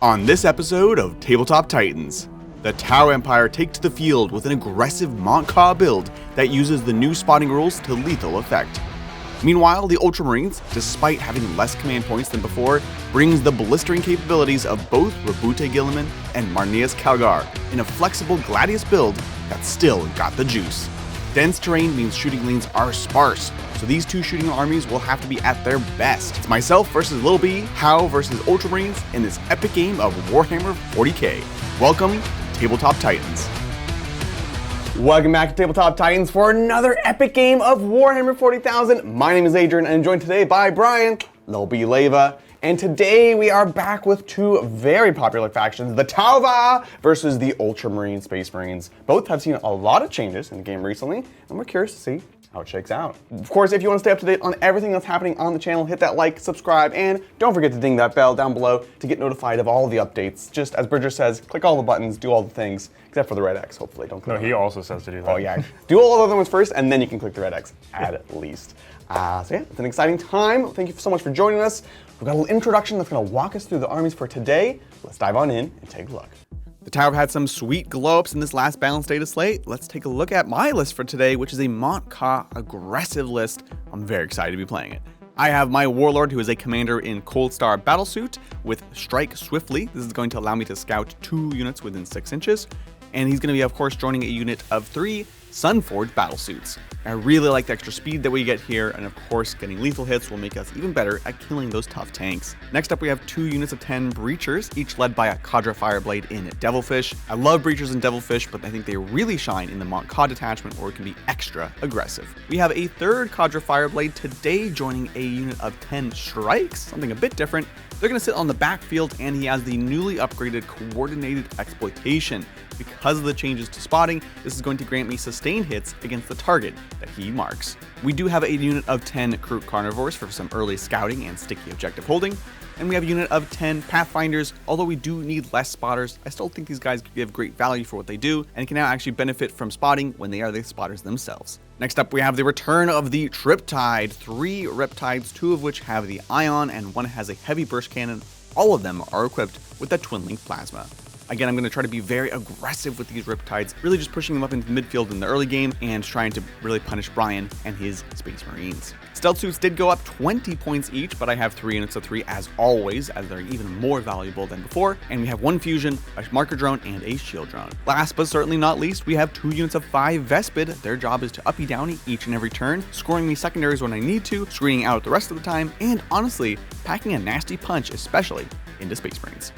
On this episode of Tabletop Titans, the Tau Empire take to the field with an aggressive Montclair build that uses the new spotting rules to lethal effect. Meanwhile, the Ultramarines, despite having less command points than before, brings the blistering capabilities of both Rabute Guilliman and Marneus Calgar in a flexible Gladius build that still got the juice. Dense terrain means shooting lanes are sparse, so these two shooting armies will have to be at their best. It's myself versus Lil B, Hao versus Ultramarines in this epic game of Warhammer 40k. Welcome to Tabletop Titans. Welcome back to Tabletop Titans for another epic game of Warhammer 40,000. My name is Adrian and I'm joined today by Brian, Lil B Leva. And today we are back with two very popular factions, the Tauva versus the Ultramarine Space Marines. Both have seen a lot of changes in the game recently, and we're curious to see how it shakes out. Of course, if you want to stay up to date on everything that's happening on the channel, hit that like, subscribe, and don't forget to ding that bell down below to get notified of all the updates. Just as Bridger says, click all the buttons, do all the things, except for the red X, hopefully. Don't click. No, he also says to do that. Oh yeah, do all the other ones first, and then you can click the red X, at least. So yeah, it's an exciting time. Thank you so much for joining us. We've got a little introduction that's going to walk us through the armies for today. Let's dive on in and take a look. The Tower had some sweet glow-ups in this last balanced data slate. Let's take a look at my list for today, which is a Montclair aggressive list. I'm very excited to be playing it. I have my Warlord, who is a commander in Cold Star Battlesuit with Strike Swiftly. This is going to allow me to scout 2 units within 6 inches. And he's going to be, of course, joining a unit of 3 Sunforged Battlesuits. I really like the extra speed that we get here, and of course, getting lethal hits will make us even better at killing those tough tanks. Next up, we have 2 units of 10 Breachers, each led by a Cadre Fireblade in Devilfish. I love Breachers and Devilfish, but I think they really shine in the Montclair detachment where it can be extra aggressive. We have a 3rd Cadre Fireblade today joining a unit of 10 Strikes, something a bit different. They're going to sit on the backfield, and he has the newly upgraded Coordinated Exploitation. Because of the changes to spotting, this is going to grant me sustained hits against the target that he marks. We do have a unit of 10 Kroot Carnivores for some early scouting and sticky objective holding, and we have a unit of 10 Pathfinders. Although we do need less spotters, I still think these guys give great value for what they do, and can now actually benefit from spotting when they are the spotters themselves. Next up, we have the return of the Triptide. 3 Riptides, 2 of which have the Ion, and 1 has a heavy burst cannon. All of them are equipped with the Twin Link Plasma. Again, I'm going to try to be very aggressive with these Riptides, really just pushing them up into the midfield in the early game and trying to really punish Brian and his Space Marines. Stealth Suits did go up 20 points each, but I have 3 units of 3 as always, as they're even more valuable than before, and we have 1 Fusion, a Marker Drone, and a Shield Drone. Last but certainly not least, we have 2 units of 5 Vespid. Their job is to uppy downy each and every turn, scoring me secondaries when I need to, screening out the rest of the time, and honestly, packing a nasty punch, especially into Space Marines.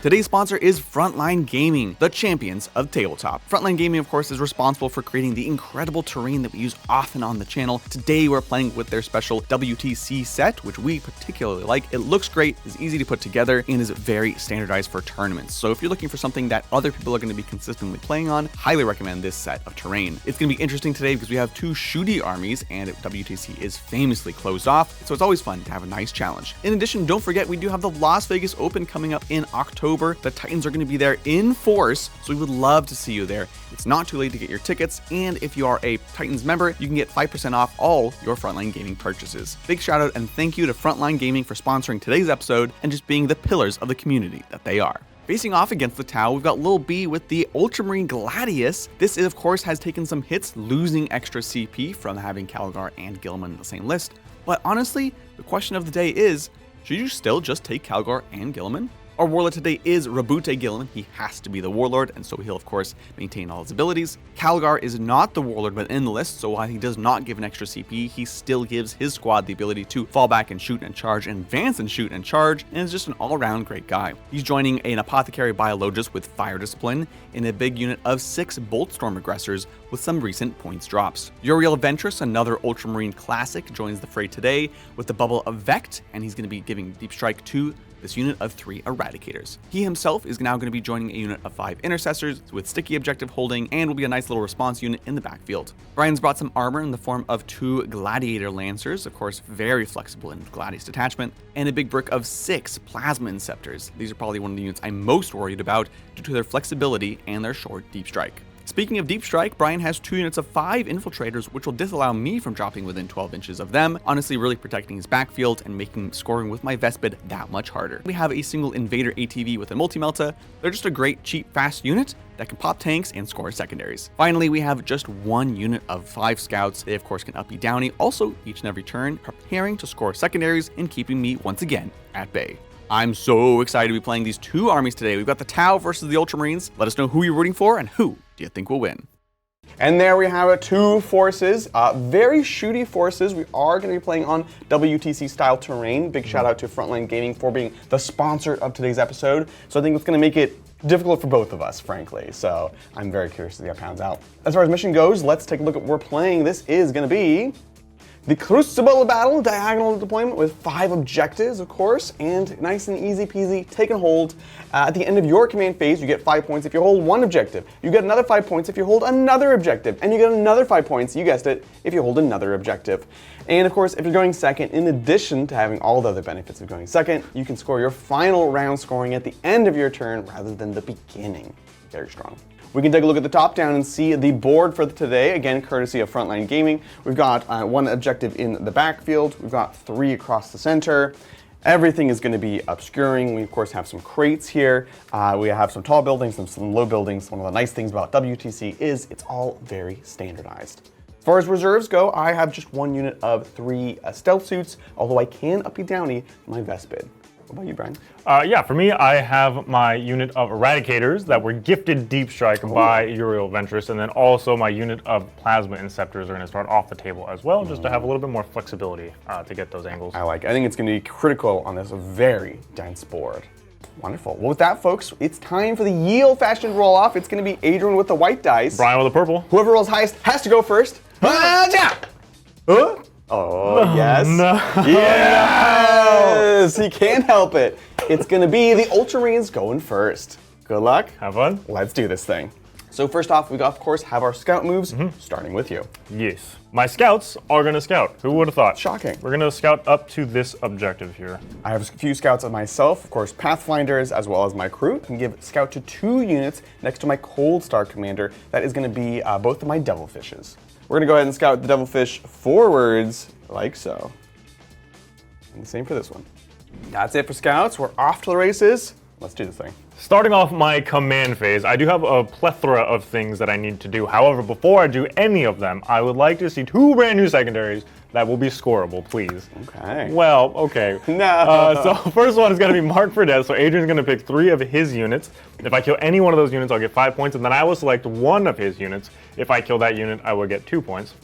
Today's sponsor is Frontline Gaming, the champions of tabletop. Frontline Gaming, of course, is responsible for creating the incredible terrain that we use often on the channel. Today, we're playing with their special WTC set, which we particularly like. It looks great, is easy to put together, and is very standardized for tournaments. So if you're looking for something that other people are going to be consistently playing on, highly recommend this set of terrain. It's going to be interesting today because we have 2 shooty armies, and WTC is famously closed off, so it's always fun to have a nice challenge. In addition, don't forget, we do have the Las Vegas Open coming up in October. The Titans are going to be there in force, so we would love to see you there. It's not too late to get your tickets, and if you are a Titans member, you can get 5% off all your Frontline Gaming purchases. Big shout out and thank you to Frontline Gaming for sponsoring today's episode and just being the pillars of the community that they are. Facing off against the Tau, we've got Lil B with the Ultramarine Gladius. This, of course, has taken some hits, losing extra CP from having Calgar and Guilliman in the same list. But honestly, the question of the day is, should you still just take Calgar and Guilliman? Our Warlord today is Rabute Guilliman. He has to be the Warlord, and so he'll of course maintain all his abilities. Calgar is not the Warlord but in the list, so while he does not give an extra CP, he still gives his squad the ability to fall back and shoot and charge, and advance and shoot and charge, and is just an all-around great guy. He's joining an Apothecary Biologist with Fire Discipline in a big unit of 6 Boltstorm Aggressors with some recent points drops. Uriel Ventress, another Ultramarine classic, joins the fray today with the Bubble of Vect, and he's going to be giving Deep Strike to this unit of 3 Eradicators. He himself is now going to be joining a unit of 5 Intercessors with sticky objective holding and will be a nice little response unit in the backfield. Brian's brought some armor in the form of 2 Gladiator Lancers, of course very flexible in Gladius detachment, and a big brick of 6 Plasma Inceptors. These are probably one of the units I'm most worried about due to their flexibility and their short deep strike. Speaking of deep strike, Brian has 2 units of 5 infiltrators, which will disallow me from dropping within 12 inches of them, honestly really protecting his backfield and making scoring with my Vespid that much harder. We have a single Invader ATV with a multi-melta. They're just a great, cheap, fast unit that can pop tanks and score secondaries. Finally, we have just 1 unit of 5 scouts. They of course can uppy downy, also each and every turn, preparing to score secondaries and keeping me once again at bay. I'm so excited to be playing these 2 armies today. We've got the Tau versus the Ultramarines. Let us know who you're rooting for and who do you think will win. And there we have it, 2 forces, very shooty forces. We are going to be playing on WTC style terrain. Big shout out to Frontline Gaming for being the sponsor of today's episode. So I think it's going to make it difficult for both of us, frankly. So I'm very curious to see how it pans out. As far as mission goes, let's take a look at what we're playing. This is going to be the Crucible Battle, diagonal deployment with 5 objectives, of course, and nice and easy peasy, take and hold. At the end of your command phase, you get 5 points if you hold 1 objective. You get another 5 points if you hold another objective, and you get another 5 points, you guessed it, if you hold another objective. And of course, if you're going second, in addition to having all the other benefits of going second, you can score your final round scoring at the end of your turn rather than the beginning. Very strong. We can take a look at the top down and see the board for today, again, courtesy of Frontline Gaming. We've got 1 objective in the backfield. We've got 3 across the center. Everything is going to be obscuring. We, of course, have some crates here. We have some tall buildings and some low buildings. One of the nice things about WTC is it's all very standardized. As far as reserves go, I have just 1 unit of 3 stealth suits, although I can uppy downy my Vespid. What about you, Brian? Yeah, for me, I have my unit of Eradicators that were gifted Deep Strike by Uriel Ventress, and then also my unit of Plasma Inceptors are going to start off the table as well, just to have a little bit more flexibility to get those angles. I like it. I think it's going to be critical on this very dense board. Wonderful. Well, with that, folks, it's time for the ye old-fashioned roll-off. It's going to be Adrian with the white dice. Brian with the purple. Whoever rolls highest has to go first. Oh, yes. No. Yes! He can't help it. It's going to be the Ultramarines going first. Good luck. Have fun. Let's do this thing. So first off, we, of course, have our scout moves, starting with you. Yes. My scouts are going to scout. Who would have thought? Shocking. We're going to scout up to this objective here. I have a few scouts of myself, of course, Pathfinders, as well as my crew. I can give scout to 2 units next to my Cold Star commander. That is going to be both of my Devilfishes. We're going to go ahead and scout the Devilfish forwards, like so. And the same for this one. That's it for scouts. We're off to the races. Let's do this thing. Starting off my command phase, I do have a plethora of things that I need to do. However, before I do any of them, I would like to see 2 brand new secondaries that will be scoreable, please. Okay. Well, okay. No. So first one is going to be marked for death. So Adrian's going to pick 3 of his units. If I kill any one of those units, I'll get 5 points, and then I will select 1 of his units. If I kill that unit, I will get 2 points.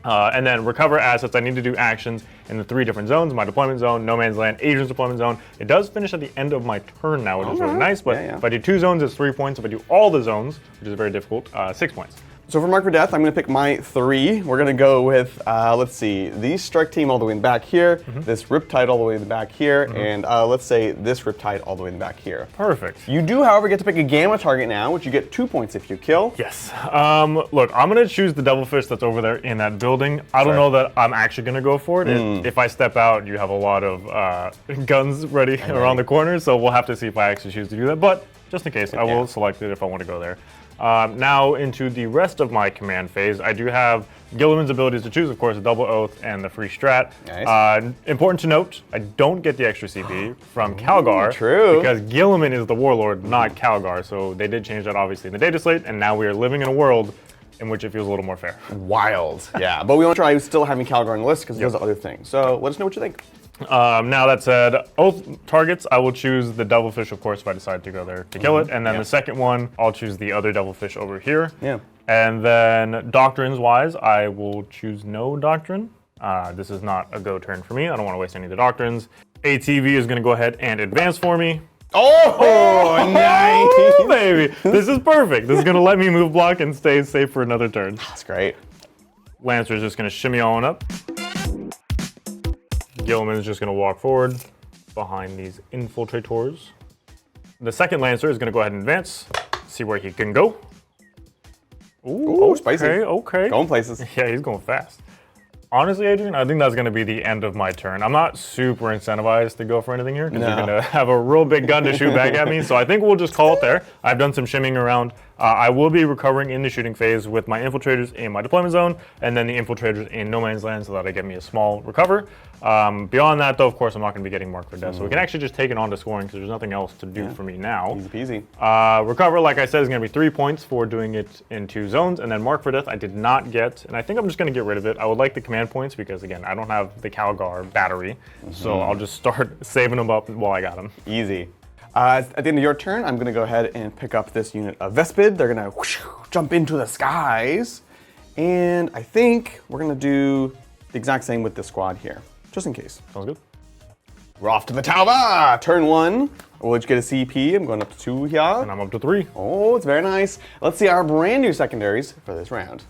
And then recover assets. I need to do actions in the 3 different zones: my deployment zone, no man's land, Adrian's deployment zone. It does finish at the end of my turn now, which is really nice. But if I do 2 zones, it's 3 points. If I do all the zones, which is very difficult, 6 points. So for Mark for Death, I'm going to pick my 3. We're going to go with, let's see, the Strike Team all the way in the back here, this Riptide all the way in the back here, and let's say this Riptide all the way in the back here. Perfect. You do, however, get to pick a Gamma target now, which you get 2 points if you kill. Yes. Look, I'm going to choose the Devilfish that's over there in that building. I don't know that I'm actually going to go for it. If I step out, you have a lot of guns ready around the corner, so we'll have to see if I actually choose to do that. But just in case, I will select it if I want to go there. Now into the rest of my command phase, I do have Gilliman's abilities to choose, of course, a Double Oath and the free strat. Nice. Important to note, I don't get the extra CP from Calgar. True. Because Gilliman is the warlord, not Calgar. So they did change that obviously in the data slate, and now we are living in a world in which it feels a little more fair. Wild. Yeah, but we want to try still having Calgar on the list because he does other things. So let us know what you think. Now that said, Oath targets, I will choose the Devilfish, of course, if I decide to go there to kill it. And then the second one, I'll choose the other Devilfish over here. Yeah. And then doctrines-wise, I will choose no doctrine. This is not a go turn for me. I don't want to waste any of the doctrines. ATV is going to go ahead and advance for me. Oh, nice. Oh, baby. This is perfect. This is going to let me move block and stay safe for another turn. That's great. Lancer is just going to shimmy on up. Gilliman is just going to walk forward behind these infiltrators. The second Lancer is going to go ahead and advance, see where he can go. Ooh, spicy. Okay. Going places. Yeah, he's going fast. Honestly, Adrian, I think that's going to be the end of my turn. I'm not super incentivized to go for anything here because you're going to have a real big gun to shoot back at me. So I think we'll just call it there. I've done some shimming around I will be recovering in the shooting phase with my infiltrators in my deployment zone, and then the infiltrators in no man's land so that I get me a small recover. Beyond that, though, of course, I'm not going to be getting marked for death. So we can actually just take it on to scoring because there's nothing else to do for me now. Easy peasy. Recover, like I said, is going to be 3 points for doing it in 2 zones. And then mark for death, I did not get, and I think I'm just going to get rid of it. I would like the command points because, again, I don't have the Calgar battery. So I'll just start saving them up while I got them. Easy. At the end of your turn, I'm going to go ahead and pick up this unit of Vespid. They're going to jump into the skies. And I think we're going to do the exact same with this squad here, just in case. Sounds good. We're off to the tower. Turn 1. We'll let you get a CP. I'm going up to 2 here. And I'm up to 3. Oh, it's very nice. Let's see our brand new secondaries for this round.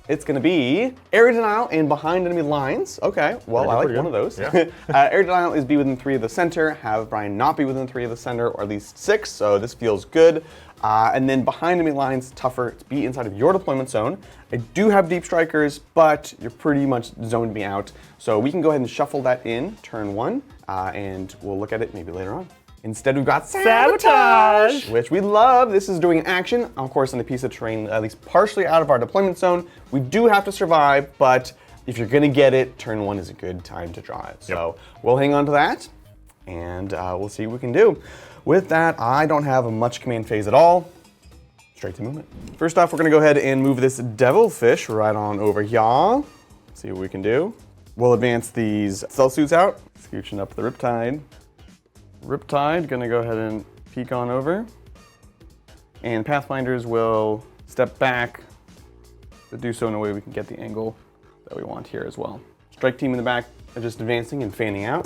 It's going to be area denial and behind enemy lines. Okay, well, I like one of those. Yeah. Area denial is be within 3 of the center. Have Brian not be within 3 of the center, or at least 6. So this feels good. And then behind enemy lines, tougher to be inside of your deployment zone. I do have deep strikers, but you're pretty much zoned me out. So we can go ahead and shuffle that in turn 1, and we'll look at it maybe later on. Instead, we've got Sabotage, which we love. This is doing action, of course, on a piece of terrain at least partially out of our deployment zone. We do have to survive, but if you're going to get it, turn 1 is a good time to draw it. So we'll hang on to that, and we'll see what we can do. With that, I don't have much command phase at all. Straight to movement. First off, we're going to go ahead and move this devilfish right on over here. See what we can do. We'll advance these stealth suits out. Scooching up the Riptide. Riptide, gonna go ahead and peek on over. And Pathfinders will step back, but do so in a way we can get the angle that we want here as well. Strike team in the back are just advancing and fanning out.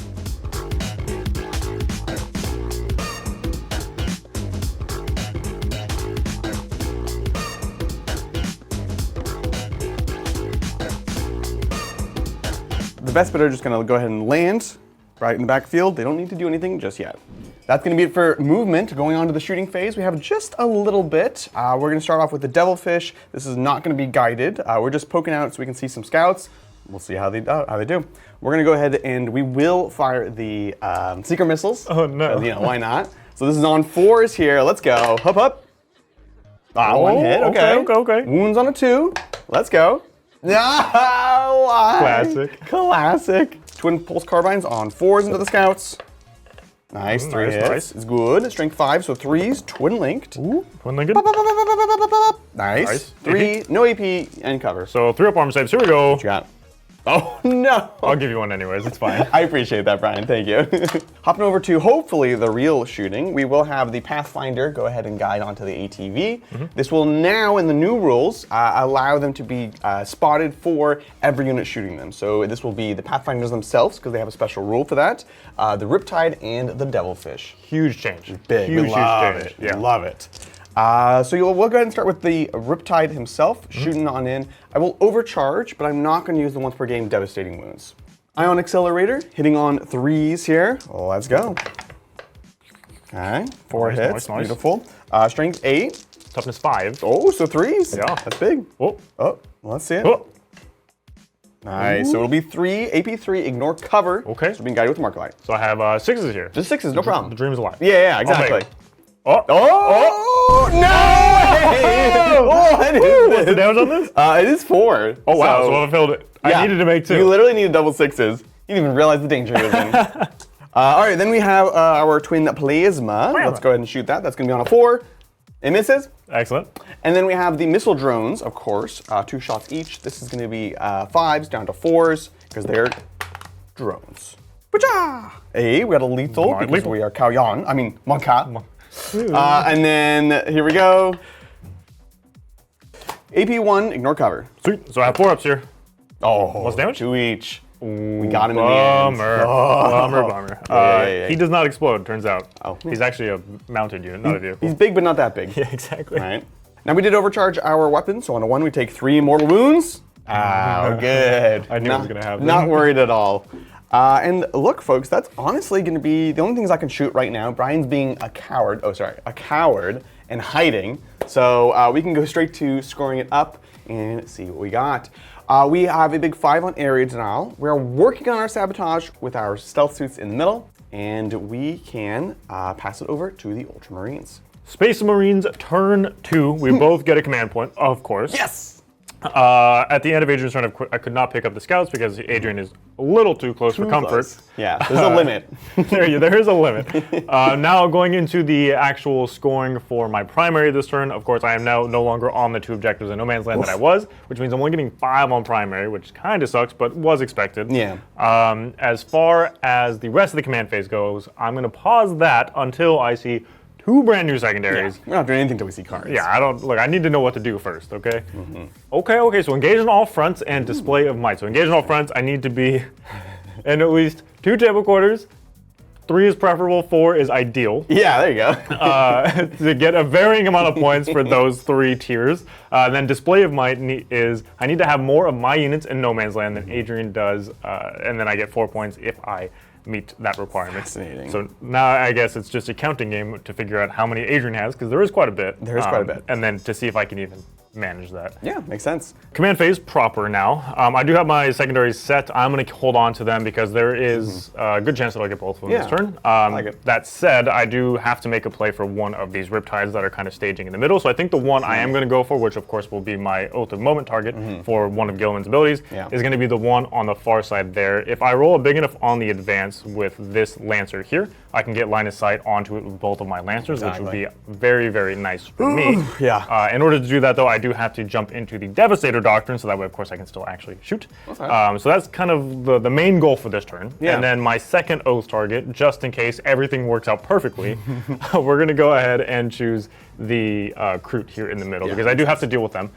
The Vespid are just gonna go ahead and land right in the backfield. They don't need to do anything just yet. That's going to be it for movement. Going on to the shooting phase, we have just a little bit. We're going to start off with the Devilfish. This is not going to be guided. We're just poking out so we can see some scouts. We'll see how they do. We're going to go ahead and we will fire the seeker missiles. Oh no! You know, why not? So this is on 4s here. Let's go. Hup hup. One hit. Okay. Wounds on a 2. Let's go. Classic. Twin pulse carbines on 4s into the scouts. Nice, 3 hits. Nice. It's good. Strength 5, so 3s, twin linked. Ooh, twin linked. Nice. 3, no AP, and cover. So 3 up armor saves. Here we go. What you got? Oh no! I'll give you one anyways, it's fine. I appreciate that, Brian, thank you. Hopping over to hopefully the real shooting, we will have the Pathfinder go ahead and guide onto the ATV. This will now, in the new rules, allow them to be spotted for every unit shooting them. So this will be the Pathfinders themselves, because they have a special rule for that, the Riptide and the Devilfish. Huge change. Big, huge change. Yeah. Love it. So we'll go ahead and start with the Riptide himself, shooting on in. I will overcharge, but I'm not going to use the once per game devastating wounds. Ion Accelerator, hitting on 3s here. Let's go. Okay, 4 hits, nice. Beautiful. Strength 8. Toughness 5. Oh, so 3s. Yeah. That's big. Oh, let's see it. Oh. Nice, so it'll be 3, AP 3, ignore cover. Okay. So being guided with marker light. So I have 6s here. Just 6s, no problem. The dream is alive. Yeah, exactly. Oh, no! What is this? What's the damage on this? It is 4. Oh wow, so I failed it. I needed to make 2. You literally needed double 6s. You didn't even realize the danger you was in. All right, then we have our twin plasma. Let's go ahead and shoot that. That's gonna be on a 4. It misses. Excellent. And then we have the missile drones, of course, 2 shots each. This is gonna be 5s down to 4s, because they're drones. Hey, we got a lethal, because we are Kaoyan. I mean, Monka. And then, here we go. AP 1, ignore cover. Sweet. So I have 4 ups here. Oh, what's damage? 2 each. We got him in the end. Bummer. He does not explode, turns out. Oh. He's actually a mounted unit, not a vehicle. He's big, but not that big. Yeah, exactly. All right. Now we did overcharge our weapon, so on a 1 we take 3 mortal wounds. Oh, good. I knew it was going to happen. Not worried at all. And look, folks, that's honestly going to be the only things I can shoot right now. Brian's being a coward. Oh, sorry, a coward and hiding. So we can go straight to scoring it up and see what we got. We have a big 5 on area denial. We're working on our sabotage with our stealth suits in the middle, and we can pass it over to the Ultramarines. Space Marines turn 2. We both get a command point, of course. Yes! At the end of Adrian's turn, I could not pick up the scouts because Adrian is a little too close for comfort. Close. Yeah, there's a limit. There is a limit. Now going into the actual scoring for my primary this turn, of course I am now no longer on the 2 objectives in No Man's Land that I was, which means I'm only getting 5 on primary, which kind of sucks, but was expected. Yeah. As far as the rest of the command phase goes, I'm going to pause that until I see 2 brand new secondaries. Yeah, we're not doing anything until we see cards. Yeah, I need to know what to do first, okay? Okay, so engage on all fronts and display of might. So engage on all fronts, I need to be in at least 2 table quarters. 3 is preferable, 4 is ideal. Yeah, there you go. To get a varying amount of points for those 3 tiers. Then display of might is, I need to have more of my units in No Man's Land than Adrian does, and then I get 4 points if I meet that requirement. Fascinating. So now I guess it's just a counting game to figure out how many Adrian has, because there is quite a bit. There is quite a bit. And then to see if I can even manage that. Yeah, makes sense. Command phase proper now. I do have my secondaries set. I'm going to hold on to them because there is a good chance that I'll get both of them this turn. like it. That said, I do have to make a play for one of these Riptides that are kind of staging in the middle. So I think the one I am going to go for, which of course will be my Oath of Moment target for one of Gilliman's abilities, is going to be the one on the far side there. If I roll a big enough on the advance with this Lancer here, I can get line of sight onto it with both of my Lancers, which would be very, very nice for me. Yeah. In order to do that, though, I do have to jump into the Devastator Doctrine, so that way, of course, I can still actually shoot. So that's kind of the main goal for this turn. And then my second Oath target, just in case everything works out perfectly, we're going to go ahead and choose the Kroot here in the middle, because I do have to deal with them,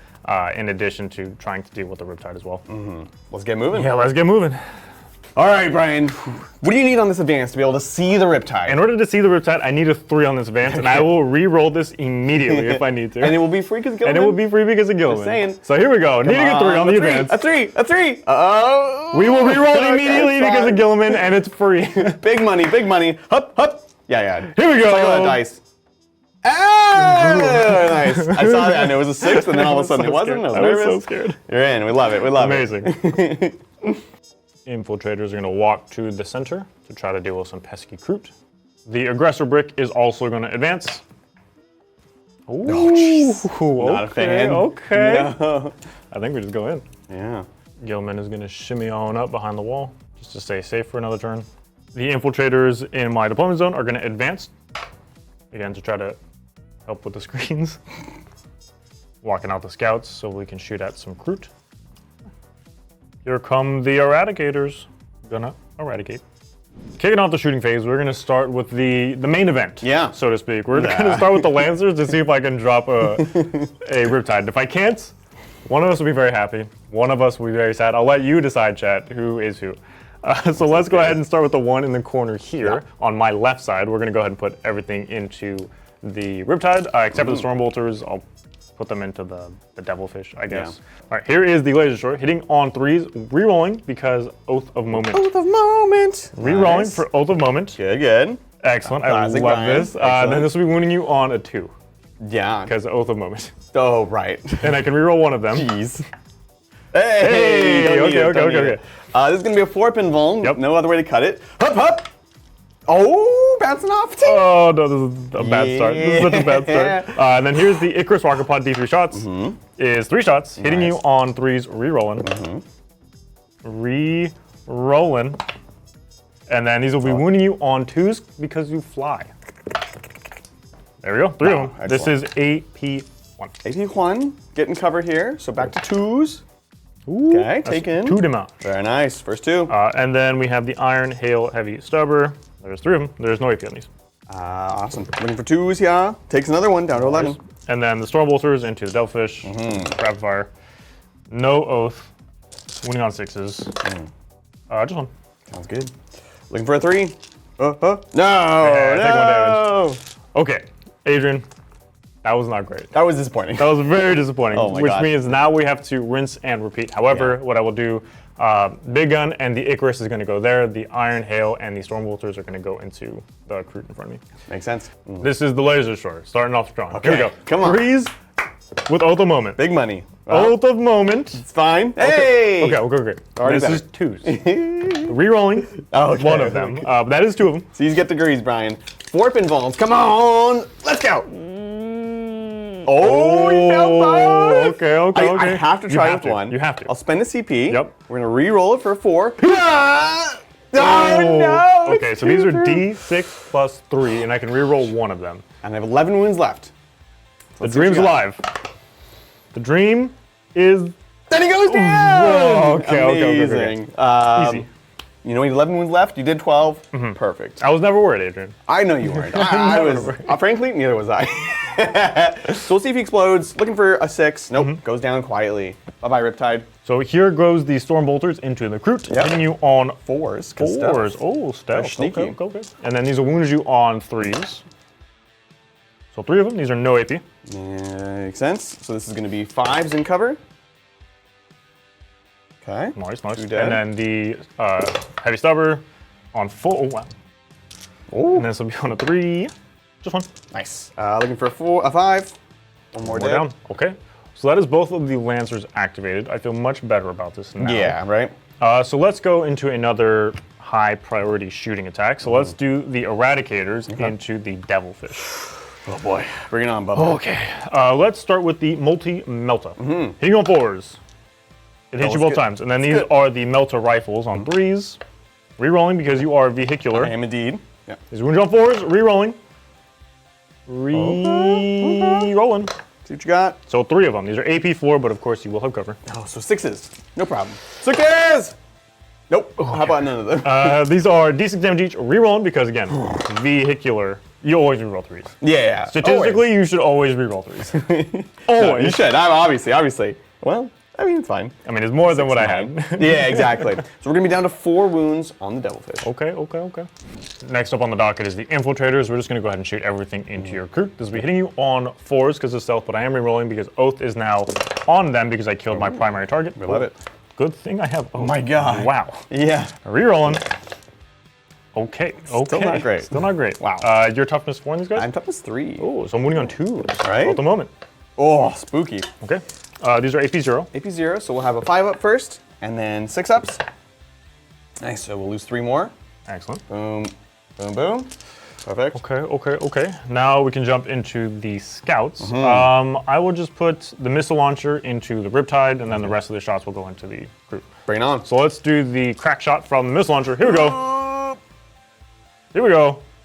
in addition to trying to deal with the Riptide as well. Let's get moving. Yeah, let's get moving. All right, Brian. What do you need on this advance to be able to see the Riptide? In order to see the Riptide, I need a 3 on this advance, and I will re-roll this immediately if I need to. And it will be free because Gilliman? And it will be free because of Gilliman. saying. So here we go. Needing a 3 on the advance. A three. Oh. We will re-roll it immediately because of Gilliman, and it's free. Big money. Hup. Yeah. Here we go. Cycle that dice. Ah, nice. I saw that and it was a 6, and then all of a sudden it wasn't. I was nervous. so scared. You're in. We love it. Amazing. Infiltrators are going to walk to the center to try to deal with some pesky Kroot. The aggressor brick is also going to advance. Ooh, Not a fan. Okay. No. I think we just go in. Yeah. Gilman is going to shimmy on up behind the wall just to stay safe for another turn. The infiltrators in my deployment zone are going to advance, again, to try to help with the screens. Walking out the scouts so we can shoot at some Kroot. Here come the Eradicators. Gonna eradicate. Kicking off the shooting phase, we're gonna start with the main event, so to speak. We're gonna start with the Lancers to see if I can drop a Riptide. If I can't, one of us will be very happy. One of us will be very sad. I'll let you decide, chat, who is who. So let's go ahead and start with the one in the corner here on my left side. We're gonna go ahead and put everything into the Riptide, except for the Stormbolters. I'll put them into the Devilfish, I guess. All right, here is the Laser Short, hitting on 3s, re-rolling because Oath of Moment. Oath of Moment. Re-rolling for Oath of Moment. Good. Excellent, Classic I love Brian. this. Then this will be wounding you on a 2. Yeah. Because Oath of Moment. Oh, right. And I can re-roll one of them. Jeez. Hey, okay. This is going to be a 4-pin vuln. Yep. No other way to cut it. Hup. Oh, bouncing off. Oh, no, this is a bad start. This is such a bad start. And then here's the Icarus Rocket Pod D3 shots. Is 3 shots, hitting you on 3s, re-rolling. Re-rolling. And then these will be wounding you on 2s because you fly. There we go, 3 of them. This is AP1. AP1, getting covered here. So back to 2s. Okay, take in. 2 damage. Very nice, first 2. And then we have the Iron, Hail, Heavy, Stubber. There's 3 of them. There's no AP on these. Awesome. Looking for 2s, yeah. Takes another one, down to 11. And then the Stormbolters into the Devilfish. Rapid fire. No Oath. Winning on 6s. Just 1. Sounds good. Looking for a 3. No, take 1 damage. Okay, Adrian. That was not great. That was disappointing. That was very disappointing. Oh my which God. means now we have to rinse and repeat. However, what I will do, Big Gun and the Icarus is going to go there. The Iron Hail and the Stormbolters are going to go into the Kroot in front of me. Makes sense. This is the Laser Short, starting off strong. Okay. Here we go. Come on. 3s with Oath of Moment. Big money. Oath of Moment. It's fine. Hey! Okay. Already this better. is 2s. Re-rolling one of them. That is 2 of them. So you get degrees, Brian. 4-pin vulns. Come on. Let's go. Oh, you failed both! Okay, okay, okay. I have to You try have with to. one. You have to. I'll spend a CP. Yep. We're gonna re-roll it for a 4. Oh, no! Okay, it's so these are super. D6 plus 3, and I can re-roll one of them. And I have 11 wounds left. The dream's alive. The dream is... Then he goes down! Okay. Amazing. Easy. You know, 11 wounds left. You did 12. Perfect. I was never worried, Adrian. I know you weren't. I was. Frankly, neither was I. So we'll see if he explodes. Looking for a 6. Nope. Goes down quietly. Bye-bye, Riptide. So here goes the Storm Bolters into the Kroot, hitting you on 4s. 4s. Oh, stealth. They're sneaky. Okay. And then these will wound you on 3s. So 3 of them. These are no AP. Makes sense. So this is going to be 5s in cover. Okay. Nice. 2 dead. And then the Heavy Stubber on 4. Oh, wow. Oh. And then this will be on a 3. Just one. Nice. Looking for a 5. One more dead. Down. Okay. So that is both of the Lancers activated. I feel much better about this now. Yeah, right? So let's go into another high priority shooting attack. So let's do the Eradicators into the Devilfish. Oh boy. Bring it on, Bubba. Okay. Let's start with the Multi-Melta. Hitting on 4s. It hits you both times. And then these are the Melta rifles on 3s. Rerolling because you are vehicular. I am indeed. Yeah. These wound you on 4s. Rerolling. Rerolling. See what you got. So 3 of them. These are AP4, but of course you will have cover. Oh, so 6s. No problem. 6s! Nope. How about none of them? These are D6 damage each. Rerolling because, again, vehicular. You always reroll 3s. Yeah. Statistically, you should always reroll 3s. Always. No, you should. Obviously. Well, I mean, it's fine. I mean, it's more than what I had. Yeah, exactly. So we're going to be down to 4 wounds on the Devilfish. Okay. Next up on the docket is the Infiltrators. We're just going to go ahead and shoot everything into your Kroot. This will be hitting you on 4s because of stealth, but I am rerolling because Oath is now on them because I killed my primary target. We love it. Good thing I have Oath. Oh my god. Wow. Yeah. Rerolling. Okay. Still not great. Still not great. Wow. Your toughness 4 in these guys? I'm toughness 3. Oh, so I'm winning on 2s. Right? At the moment. Oh, spooky. Okay. These are AP0. AP0, so we'll have a 5 up first, and then 6 ups. Nice, so we'll lose 3 more. Excellent. Boom, boom, boom. Perfect. Okay. Now we can jump into the Scouts. I will just put the missile launcher into the Riptide, and then the rest of the shots will go into the group. Bring it on. So let's do the crack shot from the missile launcher. Here we go.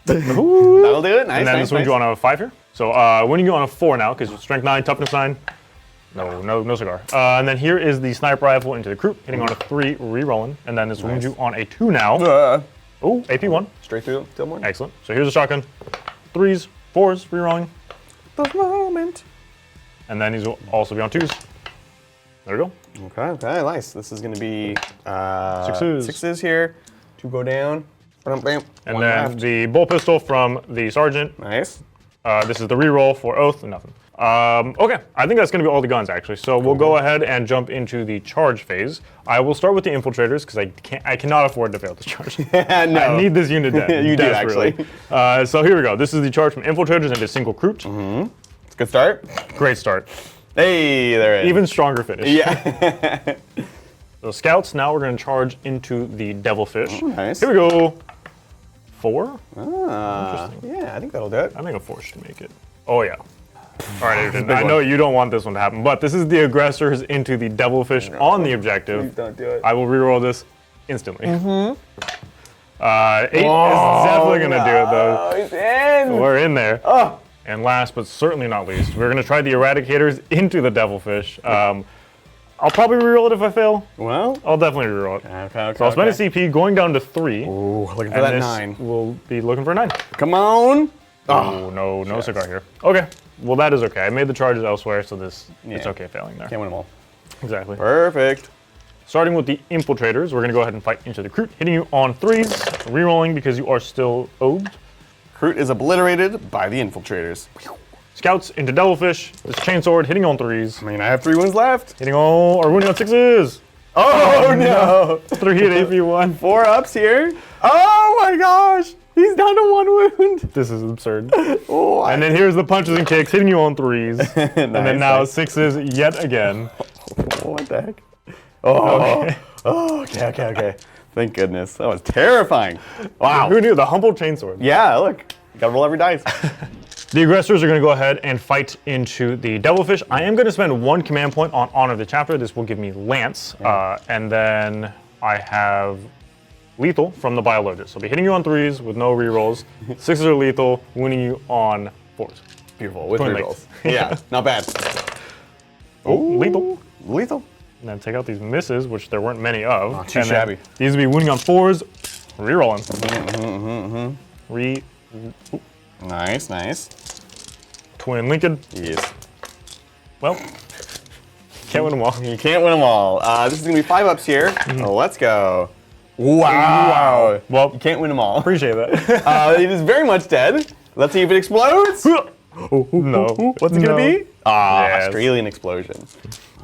That'll do it. Nice. And then this wound you on a 5 here. So winning you on a 4 now, because strength 9, toughness 9. No cigar. And then here is the sniper rifle into the Kroot, hitting on a 3, re-rolling. And then this wounds you on a 2 now. Oh, AP1. Straight through, Tillmore. Excellent. So here's a shotgun. 3s, 4s, re-rolling. The moment. And then these will also be on 2s. There we go. Okay, nice. This is going to be 6s. 6s here. 2 go down. Bam, bam. And 1 then left. the bolt pistol from the sergeant. Nice. This is the re-roll for Oath, nothing. Okay, I think that's going to be all the guns actually. So we'll go ahead and jump into the charge phase. I will start with the Infiltrators because I cannot afford to fail this charge. No. I need this unit dead. You do, desperately. So here we go. This is the charge from Infiltrators into single Kroot. It's a good start. Great start. Hey, there it is. Even stronger finish. Yeah. So Scouts, now we're going to charge into the Devilfish. Oh, nice. Here we go. 4? Yeah, I think that'll do it. I think a 4 should make it. Oh yeah. All right, Adrian, I know you don't want this one to happen, but this is the aggressors into the Devilfish on the objective. Please don't do it. I will reroll this instantly. 8 is definitely going to do it, though. He's in. We're in there. And last but certainly not least, we're going to try the Eradicators into the Devilfish. I'll probably reroll it if I fail. Well, I'll definitely reroll it. Okay. So I'll spend a CP going down to 3. Ooh, looking for and that this 9. We'll be looking for a 9. Come on. Oh, no cigar here. Okay, well that is okay. I made the charges elsewhere, so it's okay failing there. Can't win them all. Exactly. Perfect. Starting with the Infiltrators, we're going to go ahead and fight into the Kroot, hitting you on 3s, rerolling because you are still obed. Kroot is obliterated by the Infiltrators. Scouts into Devilfish, this Chainsword hitting on 3s. I mean, I have 3 wounds left. Hitting on, or winning on 6s. Oh no. 3 hit AP1. 4 ups here. Oh my gosh. He's down to 1 wound. This is absurd. Oh, and then here's the punches and kicks hitting you on 3s. And then now 6s yet again. What the heck? Okay. Thank goodness. That was terrifying. Wow. Who knew? The humble Chainsword. Yeah, look. You gotta roll every dice. The aggressors are going to go ahead and fight into the Devilfish. I am going to spend 1 command point on Honor of the Chapter. This will give me Lance. And then I have Lethal from the Biologist. So I'll be hitting you on 3s with no rerolls. 6s are lethal, wounding you on 4s. Beautiful, with Twin rerolls. Yeah, not bad. Oh, lethal. Lethal. And then take out these misses, which there weren't many of. Not too and shabby. These will be wounding on 4s, rerolling. Nice, nice. Twin Lincoln. Yes. Well, can't win them all. You can't win them all. This is going to be 5 ups here. Let's go. Wow. Well, You can't win them all. appreciate that. It is very much dead. Let's see if it explodes. No. What's it going to be? Yes. Australian explosion.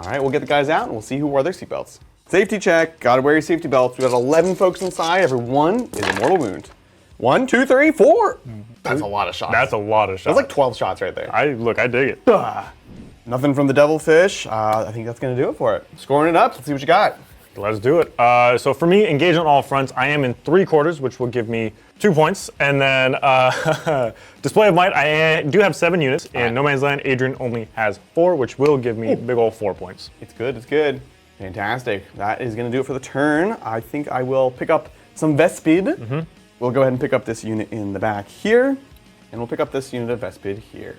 All right, we'll get the guys out and we'll see who wore their seatbelts. Safety check. Gotta wear your safety belts. We got 11 folks inside. Every one is a mortal wound. 1, 2, 3, 4. That's a lot of shots. That's a lot of shots. That's like 12 shots right there. I dig it. Nothing from the Devilfish. I think that's going to do it for it. Scoring it up. Let's see what you got. Let's do it. So for me, engage on all fronts. I am in 3/4, which will give me 2 points. And then Display of Might, I do have 7 units. In No Man's Land, Adrian only has 4, which will give me big ol' 4 points. It's good. It's good. Fantastic. That is going to do it for the turn. I think I will pick up some Vespid. We'll go ahead and pick up this unit in the back here. And we'll pick up this unit of Vespid here.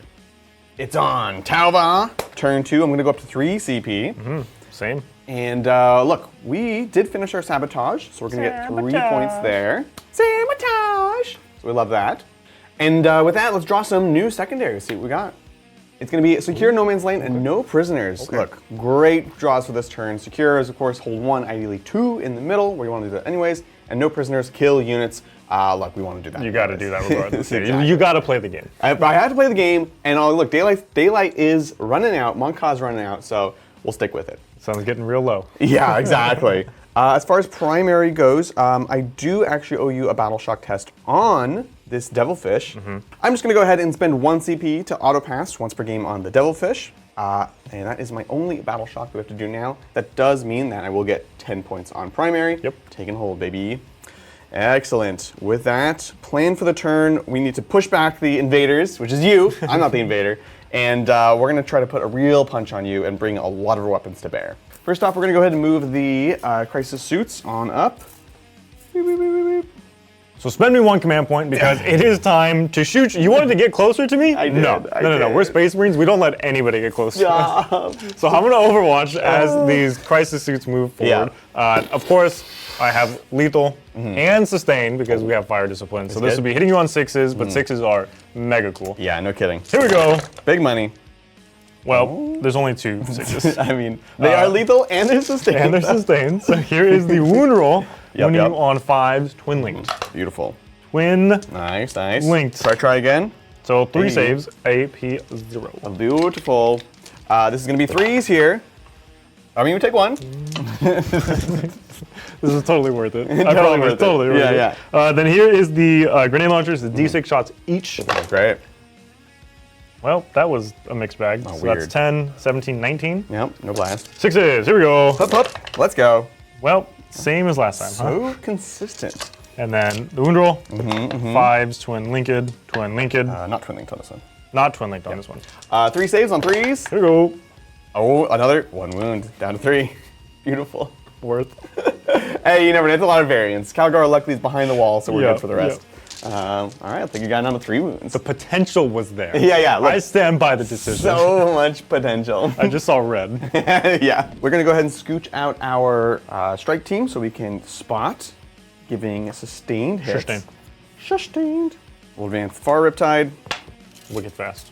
It's on. Tauva. Turn 2. I'm going to go up to 3 CP. Same. And look, we did finish our sabotage, so we're going to get 3 points there. Sabotage! So we love that. And with that, let's draw some new secondaries, see what we got. It's going to be Secure No Man's Land and no prisoners. Look, great draws for this turn. Secure is, of course, hold 1, ideally 2 in the middle, where you want to do that anyways. And no prisoners, kill units. Look, we want to do that. You got to do that regardless. Exactly. You got to play the game. I have to play the game, and look, daylight is running out, Montcal's running out, so we'll stick with it. Sun's getting real low. Yeah, exactly. As far as primary goes, I do actually owe you a Battle Shock test on this Devilfish. I'm just going to go ahead and spend 1 CP to auto pass once per game on the Devilfish. And that is my only Battle Shock that we have to do now. That does mean that I will get 10 points on primary. Yep. Taking hold, baby. Excellent. With that, plan for the turn, we need to push back the invaders, which is you. I'm not the invader. And we're going to try to put a real punch on you and bring a lot of our weapons to bear. First off, we're going to go ahead and move the Crisis Suits on up. Beep, beep, beep, beep, beep. So spend me 1 command point because it is time to shoot you. You wanted to get closer to me? I did. No. We're Space Marines. We don't let anybody get close to us. So I'm going to Overwatch as these Crisis Suits move forward. Of course, I have Lethal and Sustain because we have Fire Discipline. So this will be hitting you on 6s, but 6s are mega cool. Yeah, no kidding. Here we go. Big money. Well, there's only 2 6s. I mean, they are lethal and they're sustained. And they're sustained. So here is the wound roll. Wounding you on 5s, twin linked. Beautiful. Twin Nice, nice. linked. Try again. So 3 saves, AP 0. Beautiful. This is going to be 3s here. I mean, we take 1. This is totally worth it. Totally worth it. Totally worth it. Yeah. Then here is the grenade launchers, the D6 shots each. Great. Well, that was a mixed bag. So weird. that's 10, 17, 19. Yep, no blast. 6s, here we go. Hup, hup. Let's go. Well, same as last time, huh? So consistent. And then the wound roll, 5s, twin linked, twin linked. Not twin linked on this one. Not twin linked on this one. 3 saves on 3s. Here we go. Oh, another 1 wound. Down to 3. Beautiful. Worth. Hey, you never know. It's a lot of variance. Calgar luckily is behind the wall, so we're Yeah, good for the rest. All right, I think you got down to 3 wounds. The potential was there. Yeah. Look, I stand by the decision. so much potential. I just saw red. Yeah. We're going to go ahead and scooch out our strike team so we can spot, giving sustained hits. Sustained. Sustained. We'll advance far Riptide. Wicked fast.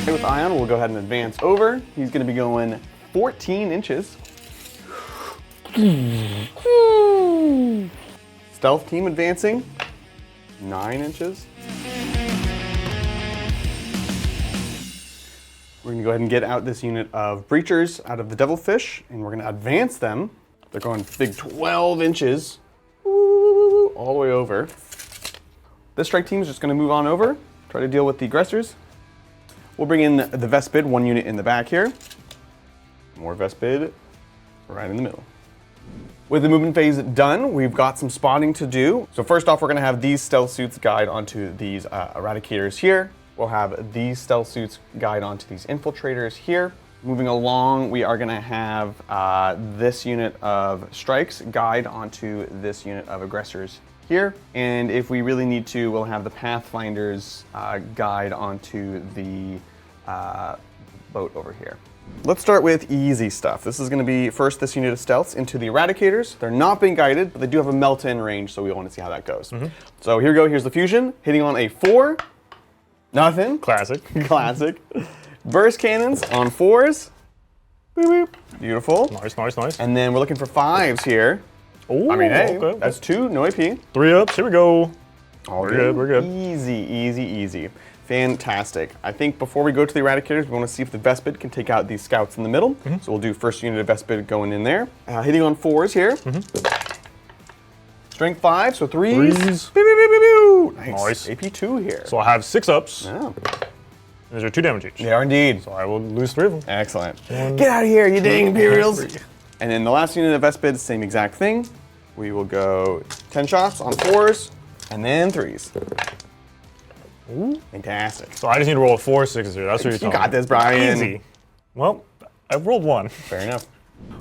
With Ion, we'll go ahead and advance over. He's going to be going 14 inches. Stealth team advancing 9 inches. We're going to go ahead and get out this unit of Breachers out of the Devilfish, and we're going to advance them. They're going big 12 inches all the way over. This strike team is just going to move on over, try to deal with the aggressors. We'll bring in the Vespid, 1 unit in the back here. More Vespid right in the middle. With the movement phase done, we've got some spotting to do. So first off, we're gonna have these stealth suits guide onto these eradicators here. We'll have these stealth suits guide onto these infiltrators here. Moving along, we are gonna have this unit of strikes guide onto this unit of aggressors here. And if we really need to, we'll have the Pathfinders guide onto the boat over here. Let's start with easy stuff. This is going to be first this unit of stealths into the eradicators. They're not being guided, but they do have a melt-in range, so we want to see how that goes. So here we go. Here's the fusion. Hitting on a 4. Nothing. Classic. Classic. Burst cannons on 4s. Boop, boop. Beautiful. Nice, nice, nice. And then we're looking for 5s here. Ooh, I mean, hey, okay. that's 2. No AP. 3 ups. Here we go. All We're good, we're good. Easy, easy, easy. Fantastic. I think before we go to the eradicators, we want to see if the Vespid can take out these scouts in the middle. So we'll do first unit of Vespid going in there. Hitting on 4s here. Strength 5, so 3s. 3s. Pew, pew, pew, pew, pew. Nice. AP 2 here. So I have 6 ups. Yeah. These are 2 damage each. They are indeed. So I will lose 3 of them. Excellent. Get out of here, you dang Imperials. And then the last unit of Vespid, same exact thing. We will go 10 shots on 4s and then 3s. Ooh. Fantastic. So I just need to roll 4 6s here. That's what you're You telling got me. this, Brian. Easy. Well, I rolled 1. Fair enough.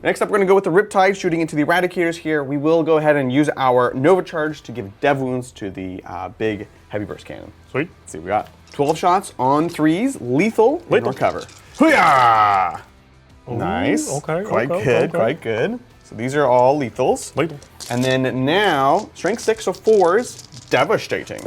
Next up, we're going to go with the Riptide shooting into the Eradicators here. We will go ahead and use our Nova Charge to give dev wounds to the big heavy burst cannon. Sweet. Let's see, we got 12 shots on 3s, lethal, and Lethal. recover. Hoo-yah! Nice. okay, Quite okay, good, okay. quite good. So these are all lethals. Lethal. And then now, strength 6, so 4s, devastating.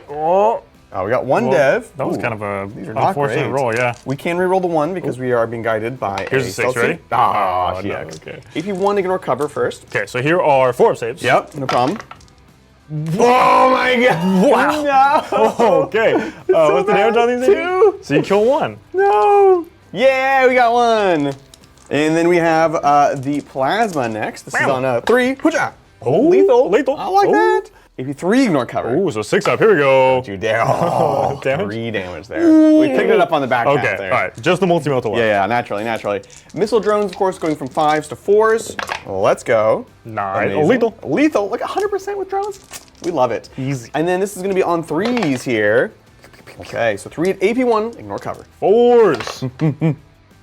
Oh, Oh, we got 1 well, dev. that was Ooh, kind of a these are not unfortunate great. roll, yeah. We can reroll the 1 because we are being guided by Here's a a 6, stealth ready? suit. Ah, Oh, no, GX. okay. AP 1 to get recover first. Okay, so here are 4 up saves. Yep, no problem. Oh my god! Wow. No! Okay. What's the damage on these? 2! So you kill 1. No! Yeah, we got 1! And then we have the plasma next. This is Bam. on 3. Hooja! Oh, lethal. lethal. I like Oh. that. AP 3 ignore cover. Ooh, so 6 up. Here we go. You dare. Oh, Damage? 3 damage there. We picked it up on the back half Okay, there. all right. Just the multi-melta one. Yeah, naturally, naturally. Missile drones, of course, going from 5s to 4s. Let's go. Nice. Oh, Amazing. lethal. Lethal, like 100% with drones. We love it. Easy. And then this is going to be on 3s here. Okay, so 3 at AP1, ignore cover. 4s.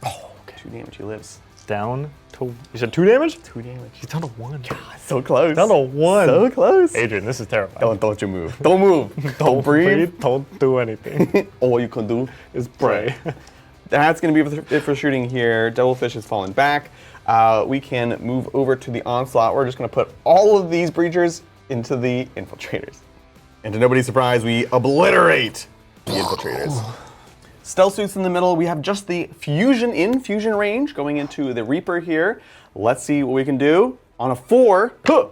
Oh, okay. 2 damage, he lives. Down to, you said 2 damage? 2 damage. He's down to 1. So close. Down to 1. So close. Adrian, this is terrifying. Don't you move. Don't move. Don't breathe. Don't do anything. All you can do is pray. That's going to be it for shooting here. Devilfish has fallen back. We can move over to the onslaught. We're just going to put all of these breachers into the infiltrators. And to nobody's surprise, we obliterate the infiltrators. Stealth suits in the middle. We have just the fusion range going into the Reaper here. Let's see what we can do. On a 4. Huh.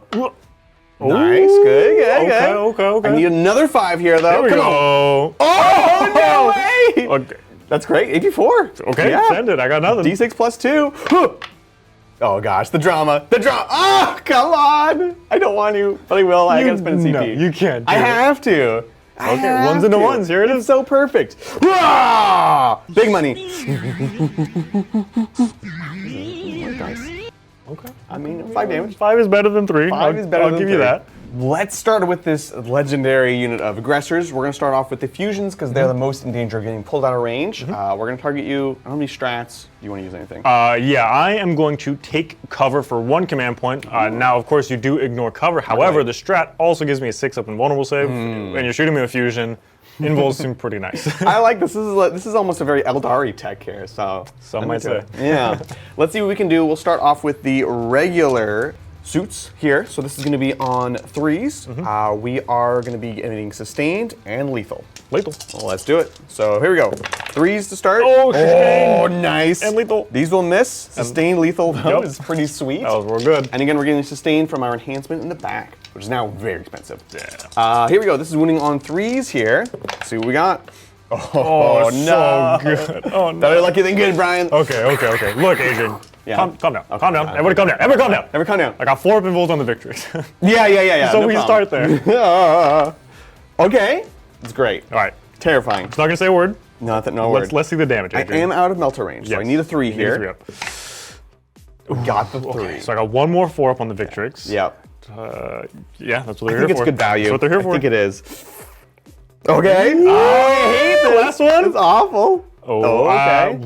Nice, good. Okay. I need another 5 here, though. There we Come on. go. Oh, no way! Okay. That's great. AP4. Okay, send it. I got nothing. D6 plus 2. Huh. Oh gosh, the drama. Oh, come on. I don't want to, but I will. I gotta spend a CP. No, you can't do I it. have to. Okay, ones into ones. Here it It's is. so perfect. Ah! Big money. Nice. Okay. I mean, 5 damage. 5 is better than 3. 5 is better I'll than give 3. you that. Let's start with this legendary unit of aggressors. We're going to start off with the fusions because they're the most in danger of getting pulled out of range. We're going to target you. I don't have any strats. Do you want to use anything? Yeah, I am going to take cover for 1 command point. Now, of course, you do ignore cover. However, Right. the strat also gives me a 6 up invulnerable save. And you're shooting me with fusion. Invulns seem pretty nice. I like this. This is almost a very Eldari tech here. So Some I'm might into say. it. Yeah. Let's see what we can do. We'll start off with the regular suits here. So this is going to be on 3s. We are going to be getting sustained and lethal. Lethal. Well, let's do it. So here we go. 3s to start. Oh, sustained. Oh, nice. And lethal. These will miss. Sustained lethal though Yep. is pretty sweet. That was real good. And again, we're getting sustained from our enhancement in the back, which is now very expensive. Yeah. Here we go. This is wounding on 3s here. Let's see what we got. Oh, so good. Oh, no. Better lucky than good, Brian. Okay. Look, Adrian. Yeah. Calm down. Okay. Calm down. Everybody calm down. Everybody calm down. Never come down. I got 4 up invulns on the victories. Yeah. So no we problem. start there. Okay. It's great. All right. Terrifying. It's not going to say a word. No word. Let's see the damage, I Adrian. am out of melter range, so I Yes. need a 3 You need here. a 3 up. Got the 3. Okay, so I got one more 4 up on the Victrix. Yep. Yeah, that's what they're I here think for. it's good value. That's what they're here I for. think it is. Okay. Oh, I hate this. Last one. It's awful. Oh, okay.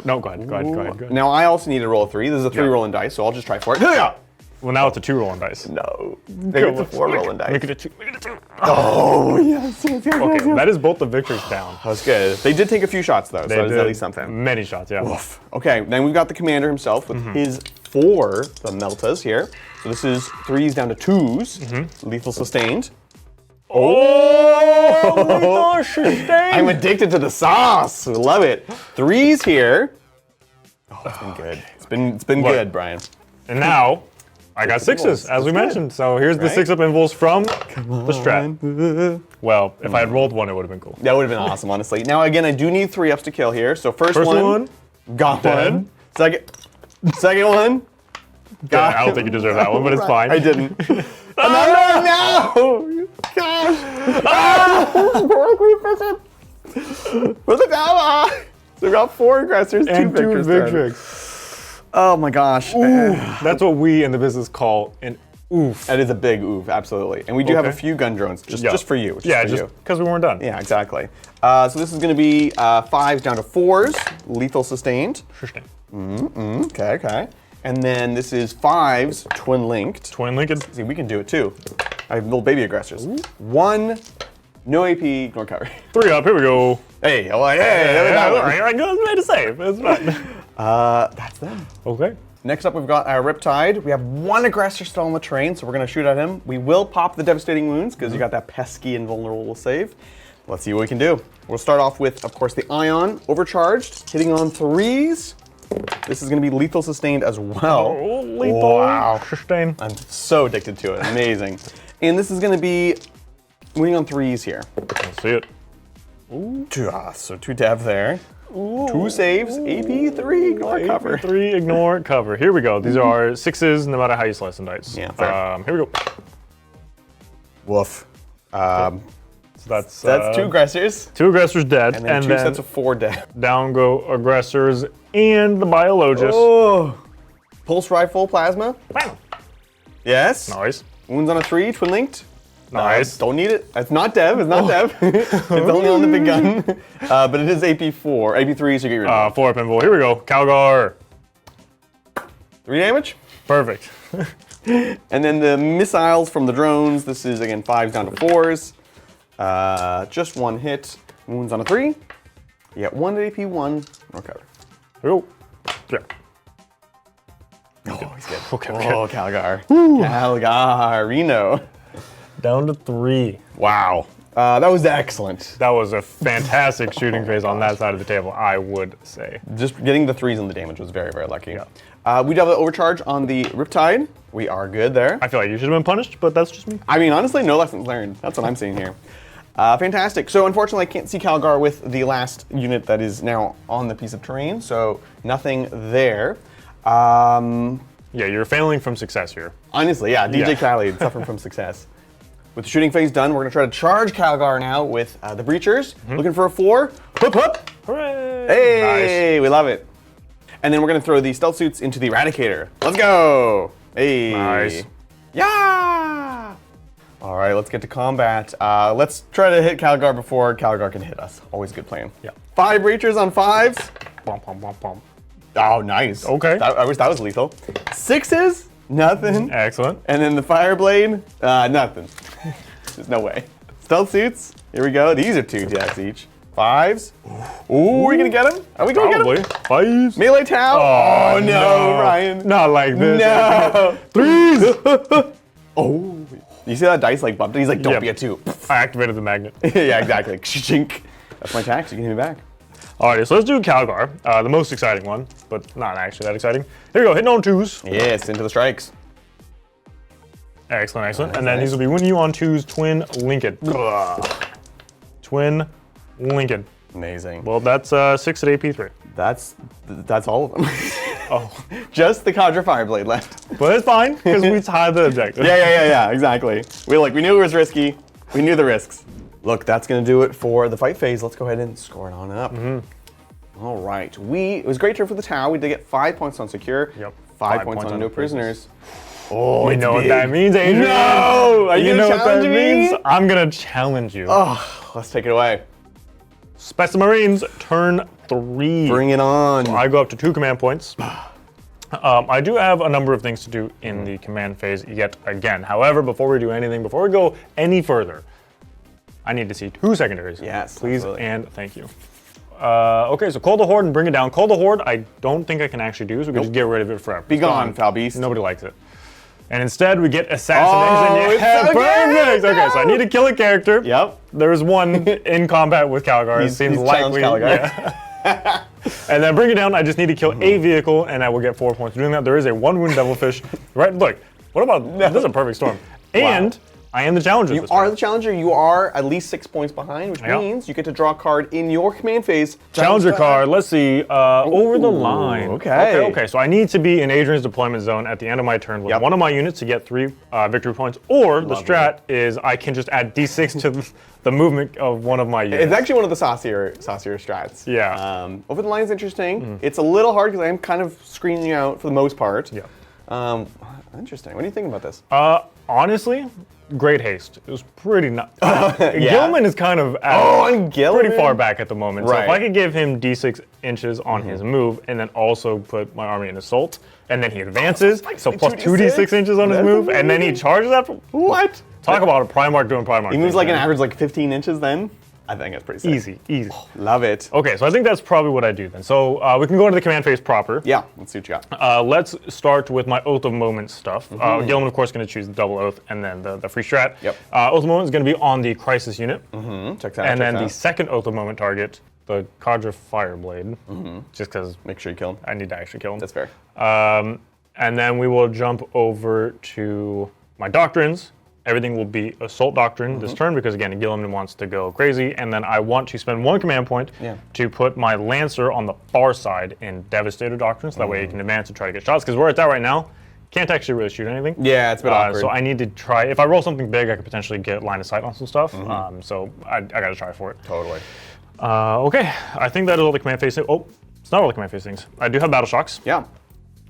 No, go ahead. Go ahead. Now I also need to roll a 3. This is a 3 Yeah. rolling dice, so I'll just try for it. Yeah. Well, now it's a 2 rolling dice. No. Maybe it's a 4 rolling dice. Make it a 2. Make it a 2. Oh, yes. Okay, that is both the Victrix down. That was good. They did take a few shots, though, so that is at least something. Many shots, yeah. Oof. Okay, then we've got the commander himself with his 4, the Meltas here. So this is 3s down to 2s. Lethal sustained. Oh, sustained. I'm addicted to the sauce. Love it. 3s here. Oh, it's been good. It's been Look. good, Brian. And now, I got 6s, as That's we good. mentioned. So here's the Right? 6-up invulse from the strat. Well, if I had rolled 1, it would have been cool. That would have been awesome, honestly. Now, again, I do need 3-ups to kill here. So first First one, got dead. one. Second one, got I don't think you deserve that one, but it's fine. I didn't. Another no! Gosh! Where's the Dava? We've got 4 aggressors, 2 And 2 victors. then. Victrix. Oh my gosh. That's what we in the business call an oof. That is a big oof, absolutely. And we do have a Okay. few gun drones, just Yeah. for you. Yeah, for just you. because we weren't done. Yeah, exactly. So this is going to be 5s down to 4s, lethal sustained. Sustained. Okay. And then this is 5s, twin linked. Twin Lincoln. See, we can do it too. I have little baby aggressors. 1, no AP, ignore cover. 3 up, here we go. Hey, oh, hey, that one. I made it safe. It's fine. That's them. Okay. Next up, we've got our Riptide. We have 1 aggressor still on the train, so we're going to shoot at him. We will pop the devastating wounds because you got that pesky invulnerable save. Let's see what we can do. We'll start off with, of course, the Ion overcharged, hitting on 3s. This is going to be lethal sustained as well. Oh, lethal. Wow. Sustain. I'm so addicted to it. Amazing. And this is going to be winning on 3s here. Let's see it. So 2 dev there. 2 saves, AP3, ignore cover. 3, ignore cover. Here we go. These are 6s, no matter how you slice and dice. Yeah, fair. Here we go. Woof. So that's 2 aggressors. 2 aggressors dead, And then 2 sets of 4 dev. down go aggressors and the biologist. Oh. Pulse rifle plasma. Bam. Yes. Nice. Wounds on a 3, twin linked. Nice. Don't need it. It's not dev. It's not dev. It's only on the big gun. But it is AP4. AP3, so you get rid of it. 4 up invul. Here we go. Calgar. 3 damage. Perfect. And then the missiles from the drones. This is, again, 5s down to 4s. Just 1 hit. Wounds on a 3. You get 1 AP1. Okay. Here we go. Yeah. Oh, he's good. Okay. Oh, Calgar. Calgarino. Down to 3. Wow. That was excellent. That was a fantastic shooting phase on that side of the table, I would say. Just getting the 3s on the damage was very, very lucky. We do have an overcharge on the Riptide. We are good there. I feel like you should have been punished, but that's just me. I mean, honestly, no lessons learned. That's what I'm seeing here. Fantastic. So unfortunately, I can't see Calgar with the last unit that is now on the piece of terrain, so nothing there. Yeah, you're failing from success here. Honestly, yeah, DJ Yeah. Khaled suffering from success. With the shooting phase done, we're going to try to charge Calgar now with the Breachers. Looking for a 4. Whoop, whoop. Hooray! Hey, we love it. And then we're going to throw the stealth suits into the Eradicator. Let's go. Hey. Nice. Yeah. All right, let's get to combat. Let's try to hit Calgar before Calgar can hit us. Always a good plan. Yeah. 5 Breachers on 5s. Bum, bum, bum, bum. Oh, nice. Okay. I wish that was lethal. 6s, nothing. Excellent. And then the Fireblade, nothing. There's no way. Stealth suits, here we go. These are 2 deaths each. 5s. Ooh, are we gonna get him? Are we gonna Probably. get him? 5s. Melee Tau. Oh, no, Ryan. Not like this. No. 3s. Oh. You see that dice like bumped? He's like, don't Yep. be a 2. I activated the magnet. Yeah, exactly. Chink. That's my tax. You can hit me back. Alrighty, so let's do Calgar, the most exciting one, but not actually that exciting. Here we go, hitting on 2s. Yes, into the strikes. Excellent, excellent. Nice, And then nice. these will be winning you on 2s, Twin Lincoln. Twin Lincoln. Amazing. Well, that's 6 at AP3. That's all of them. Oh, Just the Cadre Fireblade left. but it's fine because we tied the objective. Yeah, exactly. We knew it was risky. We knew the risks. Look, that's gonna do it for the fight phase. Let's go ahead and score it on up. All right, it was a great turn for the Tau. We did get 5 points on secure. Yep. 5 points on no prisoners. Oh, You it's know what big. that means, Adrian? No! Are you know gonna what that challenge me? means? I'm gonna challenge you. Oh, let's take it away. Marines, turn 3. Bring it on. I go up to 2 command points. I do have a number of things to do in the command phase yet again. However, before we do anything, before we go any further, I need to see 2 secondaries. Yes, please absolutely. and thank you. Okay, so call the Horde and bring it down. Call the Horde, I don't think I can actually do, so we can just get rid of it forever. Be It's gone, foul beast. Nobody likes it. And instead, we get assassination. Oh, it's so perfect! good! Okay, so I need to kill a character. Yep. There's one in combat with Calgar. It seems he's likely. challenged Calgar. Yeah. And then bring it down. I just need to kill a vehicle, and I will get 4 points for doing that. There is a 1-wound devilfish. Right? Look. What about this? Is a perfect storm. And I am the challenger. You are the challenger. You are at least 6 points behind, which means you get to draw a card in your command phase. Challenger card. Let's see. Over the line. Okay. Okay. So I need to be in Adrian's deployment zone at the end of my turn with Yep. one of my units to get 3 victory points. Or the strat is I can just add D6 to the movement of one of my units. It's actually one of the saucier strats. Yeah. Over the line is interesting. It's a little hard because I am kind of screening you out for the most part. Yeah. Interesting. What do you think about this? Honestly, great haste. It was pretty nuts. Gilman is kind of and Gilman? pretty far back at the moment. So if Right. I could give him D6 inches on his move and then also put my army in assault, and then he advances, so plus 2d6 inches on his That's move, and then he charges after. What? Talk about a Primarch doing Primarch. He moves things, like an man. average 15 inches then? I think that's pretty sick. Easy, easy. Love it. Okay, so I think that's probably what I do then. So we can go into the command phase proper. Yeah, let's see what you got. Let's start with my Oath of Moment stuff. Gilman, of course, going to choose the double oath and then the free strat. Yep. Oath of Moment is going to be on the Crisis unit. Checks out. And then checks the out. second Oath of Moment target, the Cadre Fireblade, just because Make sure you kill him. I need to actually kill him. That's fair. And then we will jump over to my Doctrines. Everything will be Assault Doctrine this turn because, again, Gilman wants to go crazy. And then I want to spend 1 command point to put my Lancer on the far side in Devastator Doctrine, so that way he can advance and try to get shots. Because where it's at right now, can't actually really shoot anything. Yeah, it's a bit awkward. So I need to try. If I roll something big, I could potentially get line of sight on some stuff. So I got to try for it. Totally. Okay, I think that is all the command phase things. Oh, it's not all the command phase things. I do have Battle Shocks. Yeah.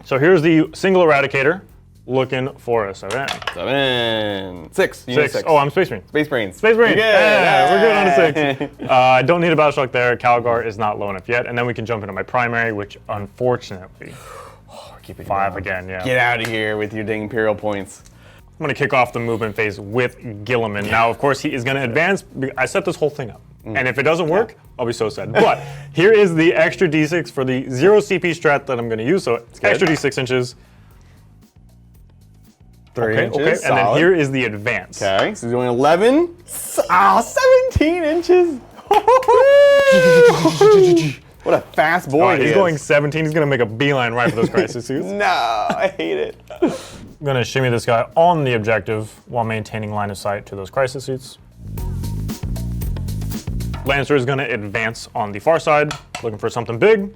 So here's the single Eradicator looking for a 7. 7. 6. You need 6. 6. Oh, I'm Space Marine. Space Brains. Space Marine. You're good. Yeah, we're good on a Yay. 6. I don't need a Battle Shock there. Calgar is not low enough yet. And then we can jump into my primary, which unfortunately, Keep it 5 going. again, yeah. Get out of here with your dang Imperial points. I'm going to kick off the movement phase with Gilliman. Now, of course, he is going to advance. I set this whole thing up. And if it doesn't work, I'll be so sad. But here is the extra D6 for the 0 CP strat that I'm going to use. So extra D6 inches. 3 inches. Okay. And then here is the advance. Okay, so he's doing 11. 17 inches. What a fast boy he He's is. going 17. He's going to make a beeline right for those crisis suits. No, I hate it. I'm going to shimmy this guy on the objective while maintaining line of sight to those crisis suits. Lancer is going to advance on the far side, looking for something big.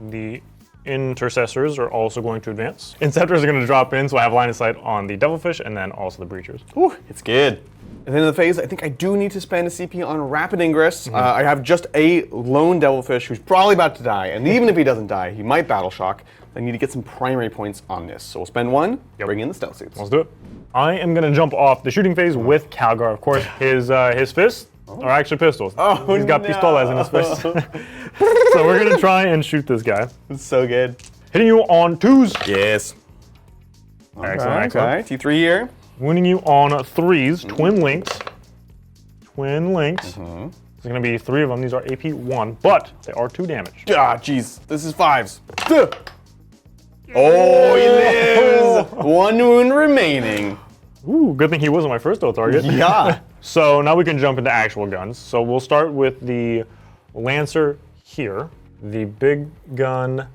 The Intercessors are also going to advance. Inceptors are going to drop in, so I have line of sight on the Devilfish and then also the Breachers. Whew, it's good. At the end of the phase, I think I do need to spend a CP on Rapid Ingress. I have just a lone Devilfish who's probably about to die, and even if he doesn't die, he might Battle Shock. I need to get some primary points on this. So we'll spend 1, bring in the Stealth Suits. Let's do it. I am going to jump off the shooting phase with Calgar. Of course, his fists are actually pistols. Oh, He's got no. pistolas in his fists. So we're going to try and shoot this guy. It's so good. Hitting you on 2s. Yes. Excellent, excellent. Okay, T3 here. Winning you on 3s, twin links. Twin links. There's going to be 3 of them. These are AP 1, but they are 2 damage. Ah, jeez. This is 5s. Oh, he lives. 1 wound remaining. Ooh, good thing he wasn't my first oath target. Yeah. So now we can jump into actual guns. So we'll start with the Lancer here, the big gun,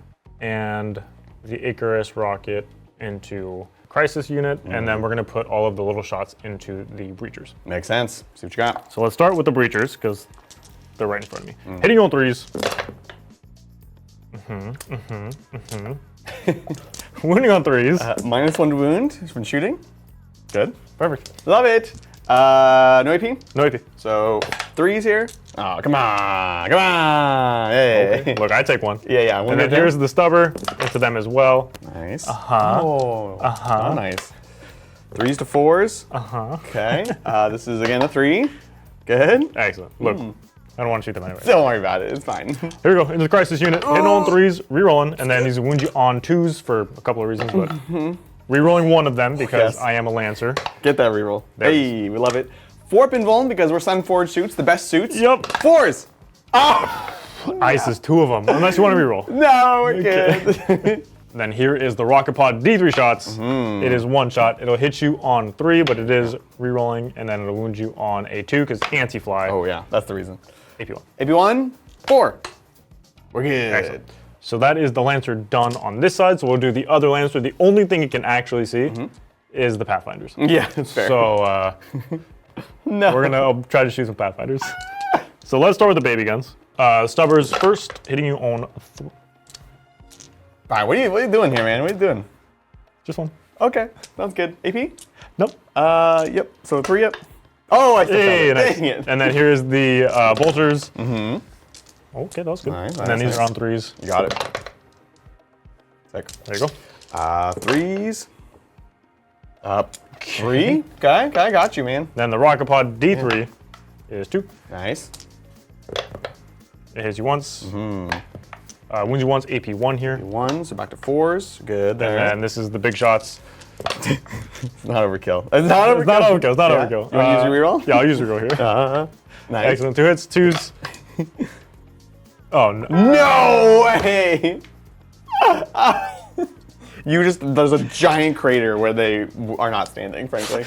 and the Icarus rocket into Crisis unit, and then we're going to put all of the little shots into the Breachers. Makes sense. See what you got. So let's start with the Breachers, because they're right in front of me. Hitting you on 3s. Wounding on 3s. -1 wound from shooting. Good. Perfect. Love it. No AP. No AP. So 3s here. Oh, come on. Come on. Hey. Look, I take 1. Yeah, yeah. And then here's the stubber into them as well. Nice. Nice. Oh, nice. 3s to 4s. Okay. This is again a 3. Good. Excellent. Look, I don't want to shoot them anyway. Don't worry about it. It's fine. Here we go. Into the crisis unit. Hitting on 3s, rerolling, and then he's wound you on 2s for a couple of reasons, but rerolling one of them because I am a Lancer. Get that reroll. Hey, we love it. 4-up invuln because we're Sun Forged suits, the best suits. Yep. 4s. Oh! Ice is 2 of them, unless you want to reroll. No, we're good. Then here is the Rocket Pod D3 shots. It is 1 shot. It'll hit you on 3, but it is rerolling, and then it'll wound you on a 2 because anti-fly. Oh yeah, that's the reason. AP1. AP1, 4. We're good. Excellent. So that is the Lancer done on this side. So we'll do the other Lancer. The only thing you can actually see is the Pathfinders. Yeah, that's fair. So no. we're gonna try to shoot some Pathfinders. So let's start with the baby guns. Stubbers first, hitting you on. All right, what are you doing here, man? What are you doing? Just 1. Okay, sounds good. AP? Nope. Yep. So 3 up. Oh, I still Hey, nice. Dang it. And then here's the bolters. Okay, that was good. Nice, and then nice, these are on 3s. You got it. Sick. There you go. 3s. Up. 3. Okay, I got you, man. Then the Rocket Pod D3 is 2. Nice. It hits you once. Wounds you once, AP1 here. 1, so back to 4s. Good there. And this is the big shots. It's not overkill. It's not overkill. It's not overkill. It's not Yeah? overkill. You want to use your reroll? Yeah, I'll use your reroll here. Nice. Excellent. 2 hits, 2s. Oh, no. No way! There's a giant crater where they are not standing, frankly.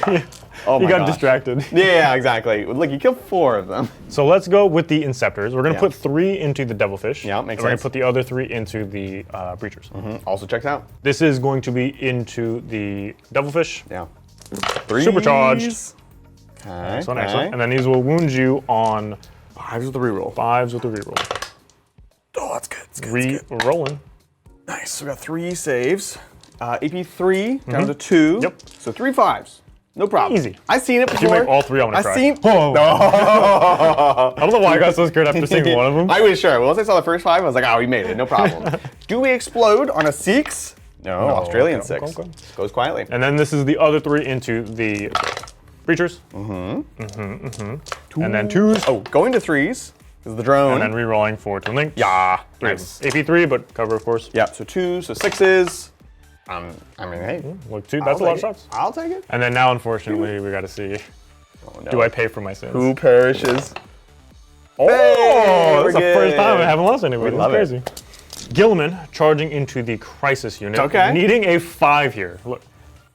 Oh my You got gosh. distracted. Yeah, exactly. Look, you killed 4 of them. So let's go with the Inceptors. We're going to put 3 into the Devilfish. Yeah, makes and we're going sense. to put the other 3 into the Breachers. Also checks out. This is going to be into the Devilfish. Yeah. 3s. Supercharged. Okay. Excellent, excellent. And then these will wound you on 5s with the reroll. 5s with the reroll. Oh, that's good. That's good. That's good. Re-rolling. Nice. So we got 3 saves. AP3 down to 2. Yep. So 3 5s. No problem. Easy. I've seen it If before. you make all 3, I'm going to cry. I've seen. Oh. Oh. I don't know why I got so scared after seeing one of them. I was sure. Once I saw the first 5, I was like, oh, we made it. No problem. Do we explode on a 6? No, Australian go, 6. go. Goes quietly. And then this is the other 3 into the Breachers. And then 2s. Oh, going to 3s is the drone. And then re-rolling for 2 link. yeah. 3. Nice. AP3, but cover, of course. Yeah, so 2s, so 6s. I mean, hey. Look, 2, that's a lot of shots. I'll take it. And then now, unfortunately, we got to see, Oh, no. do I pay for my sins? Who perishes? Oh, that's the we're first time I good. haven't lost anybody. We love That's crazy. Gilliman charging into the Crisis unit. Okay. Needing a 5 here. Look,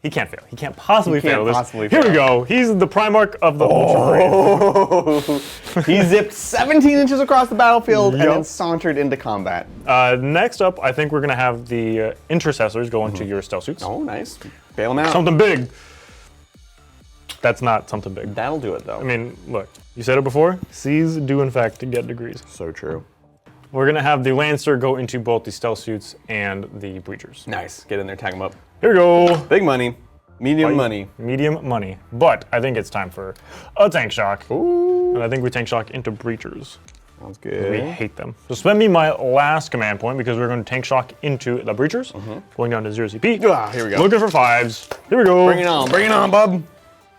he can't fail. He can't possibly He can't fail this. possibly Here we fail. go. He's the Primarch of the Ultramarines. Oh, he zipped 17 inches across the battlefield and Yep. then sauntered into combat. Next up, I think we're going to have the Intercessors go into your stealth suits. Oh, nice. Bail him out. Something big. That's not something big. That'll do it, though. I mean, look, you said it before. C's do, in fact, get degrees. so true. We're going to have the Lancer go into both the stealth suits and the Breachers. Nice. Get in there, tag him up. Here we go. Big money. Medium money. Medium money. But I think it's time for a tank shock. Ooh. And I think we tank shock into Breachers. Sounds We good. hate them. So spend me my last command point because we're going to tank shock into the Breachers. Going down to 0 CP. Ah, here we go. Looking for 5s. Here we go. Bring it on. Bring it on, bub.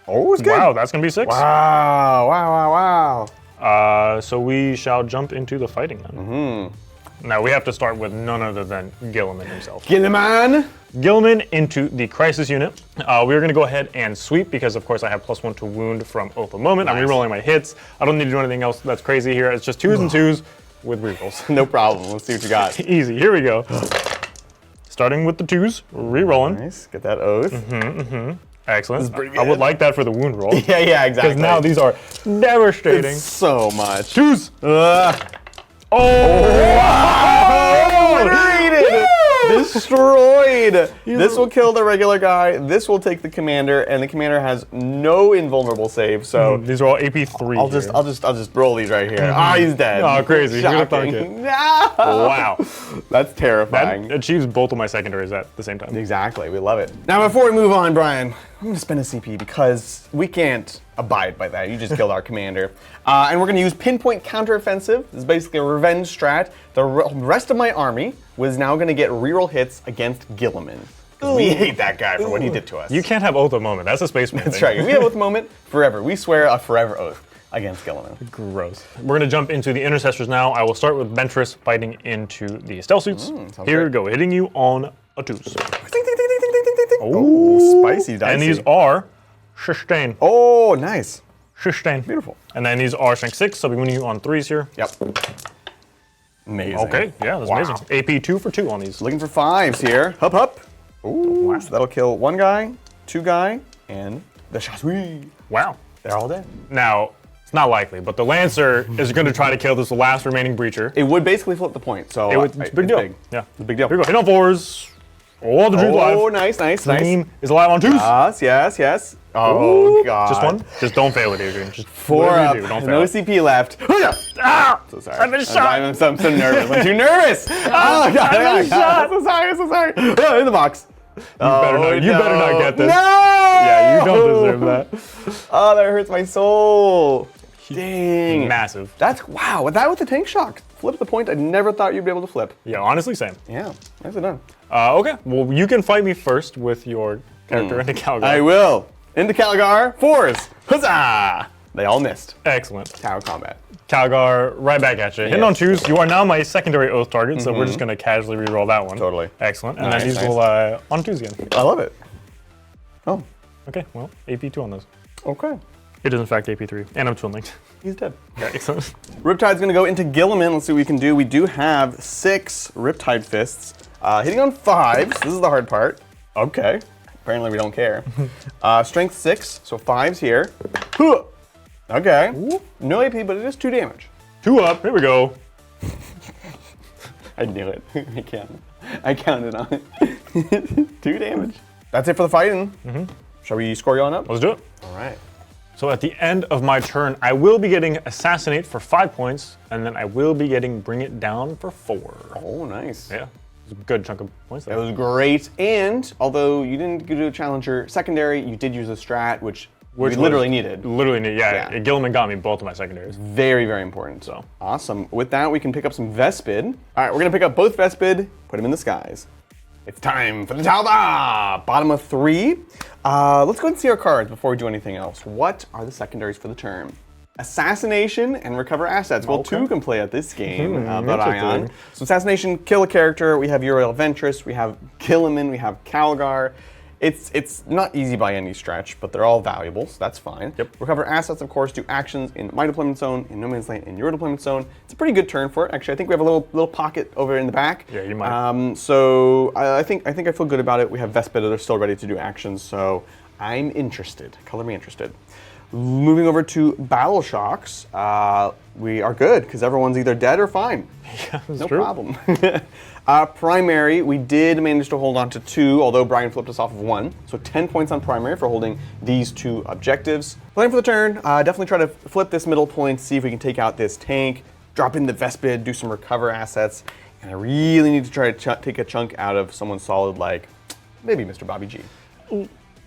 Oh, it's good. Wow, that's going to be 6. Wow. Wow. So we shall jump into the fighting then. Now we have to start with none other than Gilliman himself. Gilliman. Gilliman into the Crisis unit. We're going to go ahead and sweep because, of course, I have +1 to wound from Oath of Moment. I'm rerolling my hits. I don't need to do anything else that's crazy here. It's just 2s and 2s with rerolls. No problem. Let's see what you got. Easy. Here we go. Starting with the 2s, rerolling. Nice. Get that oath. Excellent. This is pretty I would good. like that for the wound roll. Yeah, exactly. Because now these are devastating. It's so much. 2s. Obliterated! Destroyed! This will kill the regular guy, this will take the commander, and the commander has no invulnerable save, so These are all AP3. I'll just roll these right here. Ah, he's dead. Oh, crazy. Who'd have Shocking. thunk it? No! Wow. That's terrifying. That achieves both of my secondaries at the same time. Exactly, we love it. Now before we move on, Brian, I'm gonna spend a CP because we can't abide by that. You just killed our commander. And we're gonna use pinpoint counteroffensive. This is basically a revenge strat. The rest of my army was now gonna get reroll hits against Gilliman. 'Cause we hate that guy for what he did to us. You can't have oath of moment. That's a spaceman That's thing. right. We have oath moment forever. We swear a forever oath against Gilliman. Gross. We're going to jump into the intercessors now. I will start with Ventress fighting into the stealth suits. Here we go, hitting you on a 2. Ding, ding, ding, ding, ding, ding, ding, ding, ding. Oh, spicy, dicey. And these are sustain. Oh, nice. Sustain. Beautiful. And then these are strength 6, so we're winning you on 3s here. Yep. Amazing. Okay, yeah, that's amazing. AP 2 for 2 on these. Looking for 5s here. Hup, hup. Ooh, so that'll kill 1 guy, 2 guy, and the Chasui. Wow. They're all dead. Now, it's not likely, but the Lancer is going to try to kill this last remaining breacher. It would basically flip the point, so It's a big deal. Yeah, it's a big deal. Here we go. Hit on 4s. Oh, the Dream's alive. Oh, nice, nice, nice. Dream is alive on 2s. Yes, yes, yes. Oh, God. Just 1? Just don't fail it, Adrian. Just 4 whatever up. you do, don't fail No it. CP left. Ah! So sorry. I've been shot. I'm so nervous. I'm too nervous. Oh, God. I've been shot. I'm so sorry. I'm so sorry. Oh, in the box. You better not get this. No! Yeah, you don't deserve that. Oh, that hurts my soul. Dang. Massive. That's, wow, that with the tank shock. Flip the point I never thought you'd be able to flip. Yeah, honestly, same. Yeah, nicely done. Okay, well, you can fight me first with your character into Calgary. I will. Into Calgar, 4s. Huzzah! They all missed. Excellent. Tower combat. Calgar, right back at you. Hitting on 2s, you are now my secondary oath target, so we're just going to casually reroll that one. Totally. Excellent. And Nice, then these nice. will on 2s again. I love it. Oh, Okay, well, AP 2 on those. okay. It is in fact AP 3, and I'm twin linked. He's dead. Okay, excellent. Riptide's gonna go into Gilliman. Let's see what we can do. We do have 6 Riptide fists. Hitting on 5s. This is the hard part. Okay. Apparently we don't care. Strength 6, so 5s here. Huh. Okay. No AP, but it is 2 damage. 2 up, here we go. I knew it. I counted on it. 2 damage. That's it for the fighting. Shall we score you on up? Let's do it. All right. So at the end of my turn, I will be getting Assassinate for 5 points, and then I will be getting Bring It Down for 4. Oh, nice. Yeah, it's a good chunk of points That there. was great. And although you didn't do a Challenger secondary, you did use a strat, which we literally needed. Literally need, Yeah. Gilliman got me both of my secondaries. Very, very important. So. Awesome. With that, we can pick up some Vespid. All right, we're gonna pick up both Vespid, put them in the skies. It's time for the Talda! Bottom of 3. Let's go and see our cards before we do anything else. What are the secondaries for the turn? Assassination and recover assets. Well, 2 can play at this game, but Ion. interesting. So Assassination, kill a character. We have Uriel Ventress, we have Gilliman, we have Calgar. It's not easy by any stretch, but they're all valuable, so that's fine. Yep. Recover assets, of course, do actions in my deployment zone, in No Man's Land, in your deployment zone. It's a pretty good turn for it. Actually, I think we have a little pocket over in the back. Yeah, you might. So I think I feel good about it. We have Vespid that are still ready to do actions, so I'm interested. Color me interested. Moving over to Battle Shocks, we are good because everyone's either dead or fine. Yeah, that's No true. problem. Primary, we did manage to hold on to 2, although Brian flipped us off of 1. So 10 points on primary for holding these 2 objectives. Plan for the turn, definitely try to flip this middle point, see if we can take out this tank, drop in the Vespid, do some recover assets, and I really need to try to take a chunk out of someone solid like maybe Mr. Bobby G.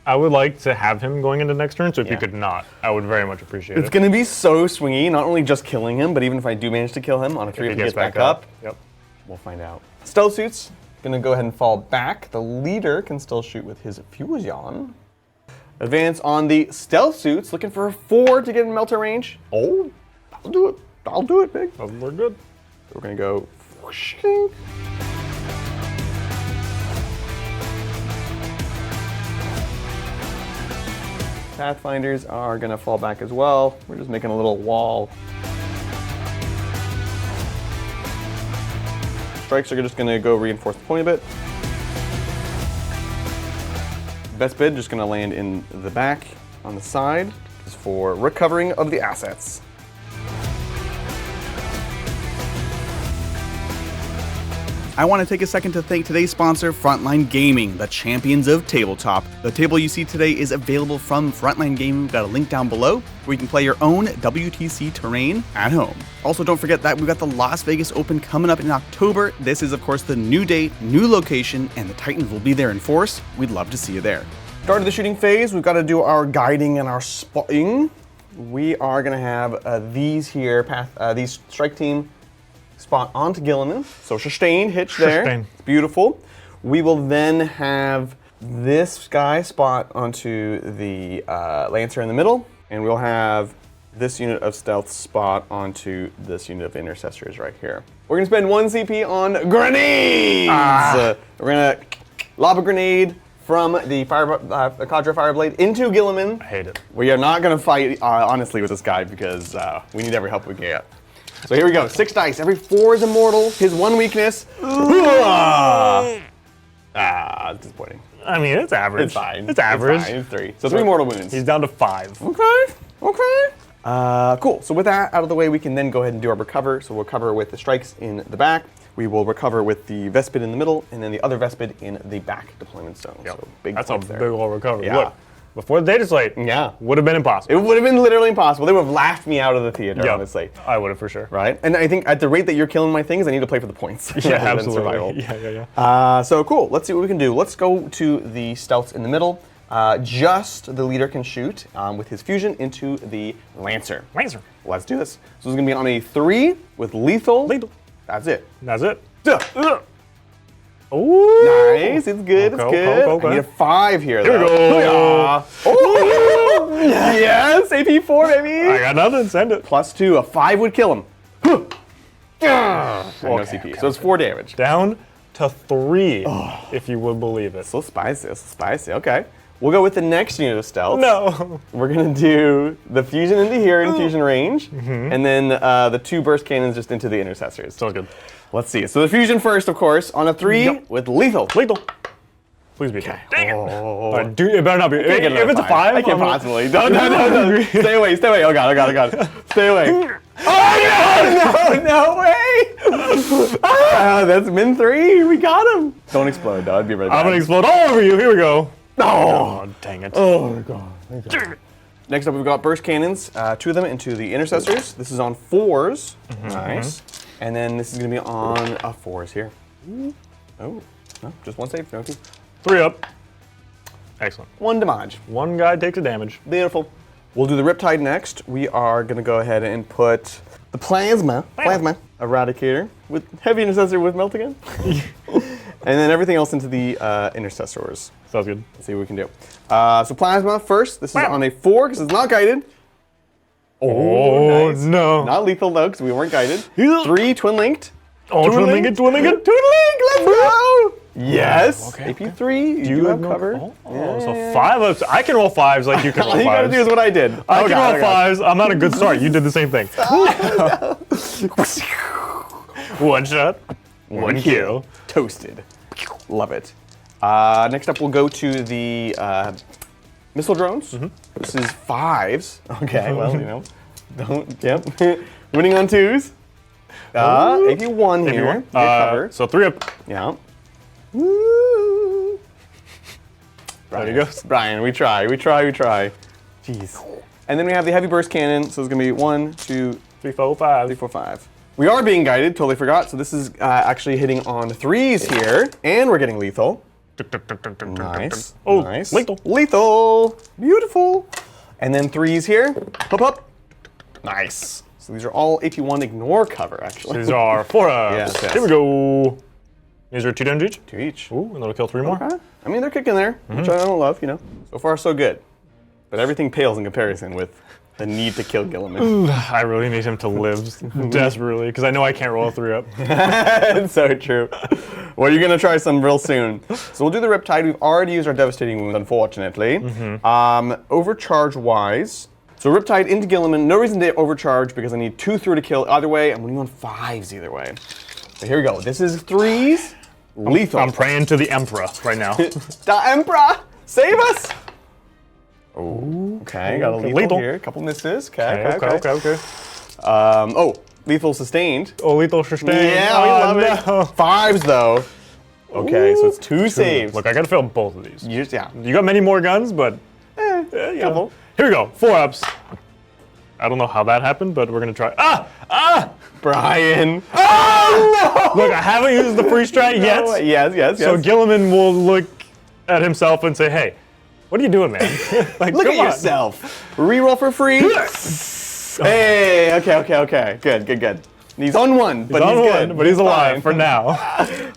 I would like to have him going into next turn, so if you Yeah. could not, I would very much appreciate It's it. going to be so swingy, not only just killing him, but even if I do manage to kill him on a 3 if he gets back up, Yep. we'll find out. Stealth suits, gonna go ahead and fall back. The leader can still shoot with his fusion. Advance on the stealth suits, looking for a 4 to get in melter range. Oh, I'll do it. I'll do it, big. Oh, we're good. So we're gonna go whooshing. Pathfinders are gonna fall back as well. We're just making a little wall. Strikes are just gonna go reinforce the point a bit. Vespid just gonna land in the back on the side just for recovering of the assets. I want to take a second to thank today's sponsor, Frontline Gaming, the champions of tabletop. The table you see today is available from Frontline Gaming. We've got a link down below where you can play your own WTC terrain at home. Also, don't forget that we've got the Las Vegas Open coming up in October. This is, of course, the new date, new location, and the Titans will be there in force. We'd love to see you there. Start of the shooting phase, we've got to do our guiding and our spotting. We are gonna have these here, these strike team spot onto Gilliman. So sustained hitch there. Sustained. Beautiful. We will then have this guy spot onto the Lancer in the middle, and we'll have this unit of stealth spot onto this unit of intercessors right here. We're gonna spend 1 CP on grenades! We're gonna lob a grenade from the Cadre Fireblade into Gilliman. I hate it. We are not gonna fight, honestly, with this guy because we need every help we can get. So here we go, 6 dice. Every 4 is immortal. His 1 weakness. Disappointing. I mean, it's average. It's fine. It's average. It's fine. It's 3. So 3 mortal wounds. He's down to 5. Okay. Cool. So with that out of the way, we can then go ahead and do our recover. So we'll recover with the strikes in the back. We will recover with the Vespid in the middle, and then the other Vespid in the back deployment zone. Yep. So big That's a points there. big old recovery. Yeah. Look, before the data slate, would have been impossible. It would have been literally impossible. They would have laughed me out of the theater, Yep. honestly. I would have for sure. Right? And I think at the rate that you're killing my things, I need to play for the points. Yeah, rather than absolutely. survival. Yeah. So cool. Let's see what we can do. Let's go to the stealths in the middle. Just the leader can shoot with his fusion into the Lancer. Lancer. Let's do this. So this is going to be on a 3 with lethal. Lethal. That's it. That's it. Duh. Ooh. Nice. It's good. It's Okay, good. okay. I need a 5 here. Here we go. Oh. Yes. AP4, baby. I got nothing. Send it. +2. A 5 would kill him. No Okay, CP. So it's 4 damage. Down to 3, if you would believe it. So spicy. That's spicy. Okay. We'll go with the next unit of stealth. No. We're going to do the fusion into here in fusion range, and then the 2 burst cannons just into the intercessors. Sounds good. Let's see. So the fusion first, of course, on a 3 with lethal. Lethal. Please be Okay. Dang it. Oh. Dude, it better not be. If Can't get another it's a 5, I can't I'm possibly. No. Stay away. Oh god. Stay away. Oh no way! That's min 3. We got him. Don't explode, though. I'd be right back. I'm gonna explode all over you. Here we go. Oh, Dang it. oh my god. Next up, we've got burst cannons. 2 of them into the intercessors. This is on 4s. Nice. And then this is gonna be on 4s here. Oh, no, just 1 save. No 2. 3 up. Excellent. 1 damage. 1 guy takes a damage. Beautiful. We'll do the Riptide next. We are going to go ahead and put the Plasma Eradicator with Heavy Intercessor with Melt again. And then everything else into the Intercessors. Sounds good. Let's see what we can do. So Plasma first. This is on a 4 because it's not guided. Oh, nice. no. Not lethal though because we weren't guided. Yeah. 3 Twin Linked. Oh, Twin Linked. Twin Link, let's go! Yes. Okay, AP3, you do have cover. So 5 ups. I can roll 5s like you can roll 5s. All you gotta do is what I did. I can roll 5s. I'm not a good start. You did the same thing. 1 shot, 1 kill. Toasted. Love it. Next up, we'll go to the missile drones. This is 5s. Okay, well, you know, winning on 2s. AP1 here. Good cover. So 3 up. Yeah. Woo. There you go. Brian, we try. Jeez. And then we have the heavy burst cannon. So it's gonna be 1, 2, 3, 4, 5. 3, 4, 5. We are being guided. Totally forgot. So this is actually hitting on 3s here, and we're getting lethal. Nice. Oh, nice. lethal. Lethal. Beautiful. And then 3s here. Up. Nice. So these are all AP1 ignore cover, actually. These are 4 ups. Yes. Here we go. These are 2 damage each. 2 each. Ooh, and that'll kill 3 more. Okay. I mean, they're kicking there, which I don't love, you know. So far, so good. But everything pales in comparison with the need to kill Gilliman. I really need him to live desperately because I know I can't roll a 3 up. It's so true. Well, you're going to try some real soon. So we'll do the Riptide. We've already used our Devastating Wound, unfortunately. Overcharge-wise, so Riptide into Gilliman. No reason to overcharge because I need 2 through to kill either way. I'm winning on 5s either way. So here we go. This is 3s. Lethal. I'm praying to the Emperor right now. The Emperor, save us! Oh, okay, got a lethal here. A couple misses. Okay. Lethal sustained. Oh, lethal sustained. Yeah, oh, I love it. no. 5s though. Okay, so it's 2 saves. Look, I gotta fail both of these. Yeah. You got many more guns, but Couple. Here we go. 4 ups. I don't know how that happened, but we're gonna try. Brian. Oh no! Look, I haven't used the free strat yet. Yes. So Gilliman will look at himself and say, "Hey, what are you doing, man? Like, Look come at on." yourself. Reroll for free. Hey, okay. Good. He's on one, but on he's one, good. but he's alive fine. for now.